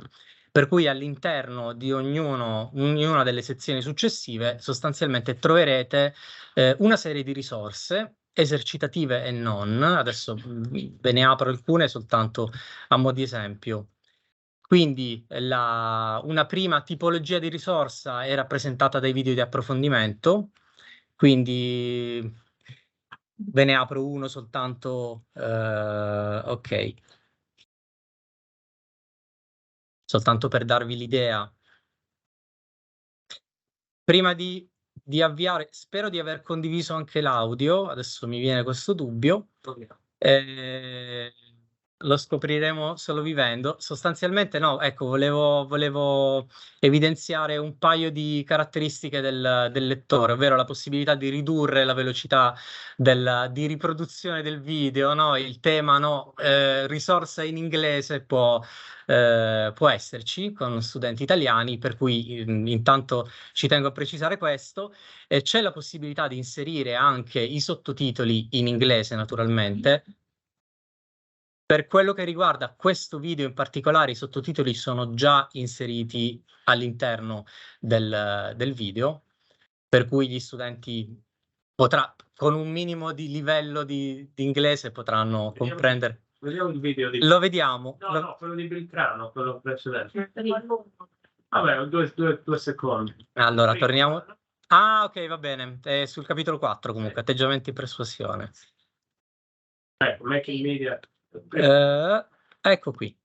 per cui all'interno di ognuna delle sezioni successive sostanzialmente troverete una serie di risorse esercitative e non. Adesso ve ne apro alcune soltanto a mo' di esempio. Quindi una prima tipologia di risorsa è rappresentata dai video di approfondimento, quindi ve ne apro uno soltanto, ok, soltanto per darvi l'idea. Prima di avviare, spero di aver condiviso anche l'audio, adesso mi viene questo dubbio. Lo scopriremo solo vivendo. Sostanzialmente no, ecco, volevo evidenziare un paio di caratteristiche del lettore, ovvero la possibilità di ridurre la velocità di riproduzione del video, no? Il tema, no, risorsa in inglese può esserci con studenti italiani, per cui intanto ci tengo a precisare questo. C'è la possibilità di inserire anche i sottotitoli in inglese, naturalmente. Per quello che riguarda questo video in particolare, i sottotitoli sono già inseriti all'interno del video, per cui gli studenti con un minimo di livello di inglese potranno comprendere. Vediamo il video di... Lo vediamo. No, quello di Beltrano, quello precedente. Vabbè, due secondi. Allora, torniamo. Ah, ok, va bene. È sul capitolo 4 comunque, atteggiamenti e persuasione. Making media. Ecco qui.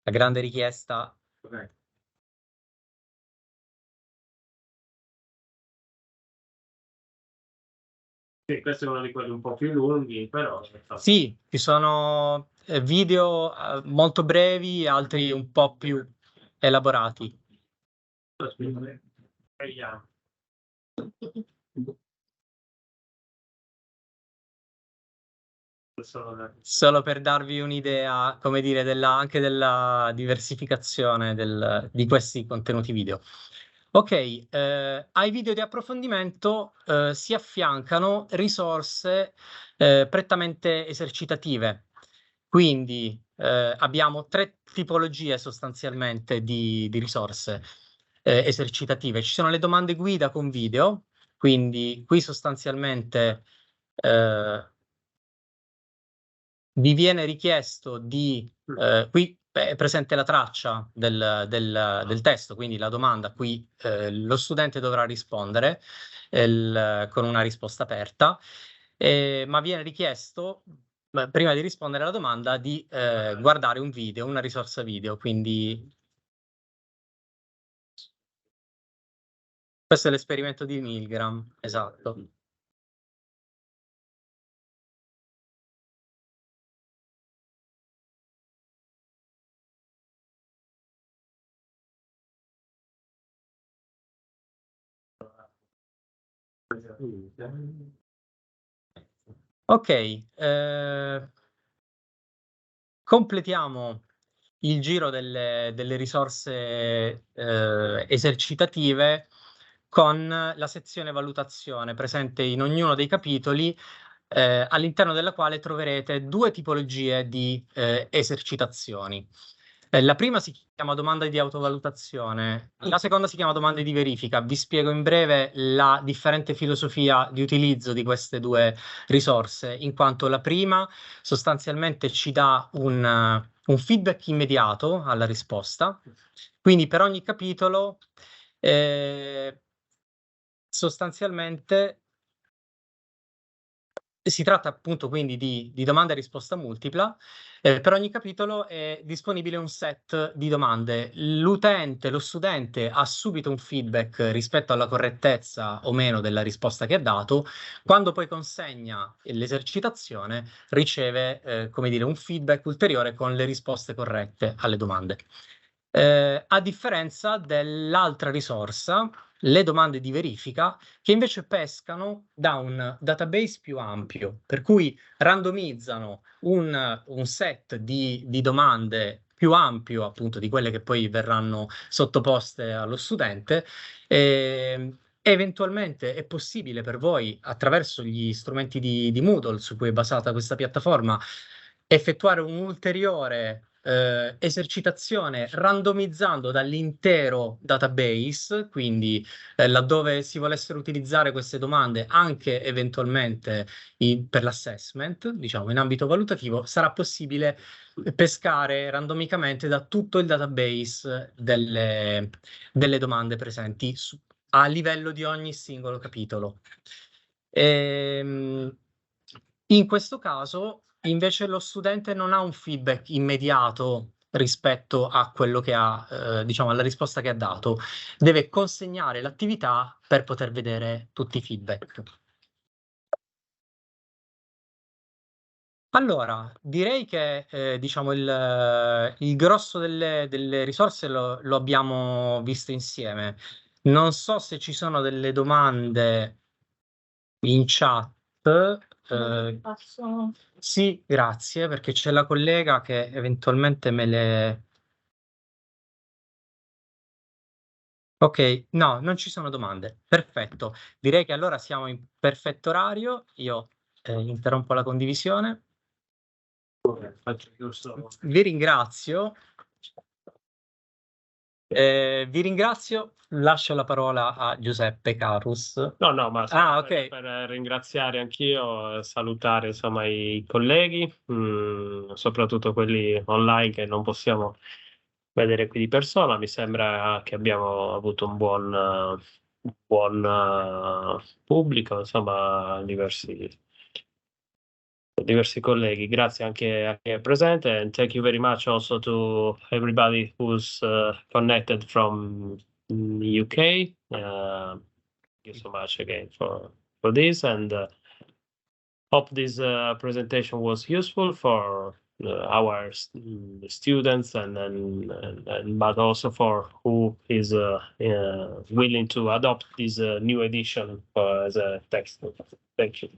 La grande richiesta. Okay. Sì, questo è uno di quelli un po' più lunghi, però... Sì, ci sono video molto brevi, altri un po' più elaborati. Vediamo. Solo per darvi un'idea, come dire, anche della diversificazione di questi contenuti video. Ok, ai video di approfondimento si affiancano risorse prettamente esercitative. Quindi abbiamo 3 tipologie sostanzialmente di risorse esercitative. Ci sono le domande guida con video, quindi qui sostanzialmente vi viene richiesto qui è presente la traccia del testo, quindi la domanda a cui lo studente dovrà rispondere con una risposta aperta, ma viene richiesto, prima di rispondere alla domanda, di guardare un video, una risorsa video, quindi questo è l'esperimento di Milgram, esatto. Ok, completiamo il giro delle risorse esercitative con la sezione valutazione presente in ognuno dei capitoli, all'interno della quale troverete 2 tipologie di esercitazioni. La prima si chiama domanda di autovalutazione, la seconda si chiama domande di verifica. Vi spiego in breve la differente filosofia di utilizzo di queste 2 risorse, in quanto la prima sostanzialmente ci dà un feedback immediato alla risposta, quindi per ogni capitolo sostanzialmente si tratta appunto quindi di domanda e risposta multipla. Per ogni capitolo è disponibile un set di domande. L'utente, lo studente ha subito un feedback rispetto alla correttezza o meno della risposta che ha dato. Quando poi consegna l'esercitazione riceve come dire, un feedback ulteriore con le risposte corrette alle domande. A differenza dell'altra risorsa, le domande di verifica, che invece pescano da un database più ampio, per cui randomizzano un set di domande più ampio appunto di quelle che poi verranno sottoposte allo studente. Eventualmente è possibile per voi, attraverso gli strumenti di Moodle su cui è basata questa piattaforma, effettuare un'ulteriore esercitazione randomizzando dall'intero database, quindi laddove si volessero utilizzare queste domande anche eventualmente per l'assessment, diciamo in ambito valutativo, sarà possibile pescare randomicamente da tutto il database delle domande presenti a livello di ogni singolo capitolo. In questo caso invece lo studente non ha un feedback immediato rispetto a quello che ha, diciamo, alla risposta che ha dato. Deve consegnare l'attività per poter vedere tutti i feedback. Allora, direi che diciamo il grosso delle risorse lo abbiamo visto insieme. Non so se ci sono delle domande in chat. Posso... Sì, grazie, perché c'è la collega che eventualmente me le... Ok, no, non ci sono domande. Perfetto. Direi che allora siamo in perfetto orario. Io interrompo la condivisione. Vi ringrazio. Vi ringrazio. Lascio la parola a Giuseppe Carrus. No, ma ok. per ringraziare anch'io, salutare insomma i colleghi, soprattutto quelli online che non possiamo vedere qui di persona. Mi sembra che abbiamo avuto un buon pubblico, insomma, diversi colleghi. Grazie anche a chi è presente, and thank you very much also to everybody who's connected from the UK. Thank you so much again for this, and hope this presentation was useful for our students and but also for who is willing to adopt this new edition as a textbook. Thank you.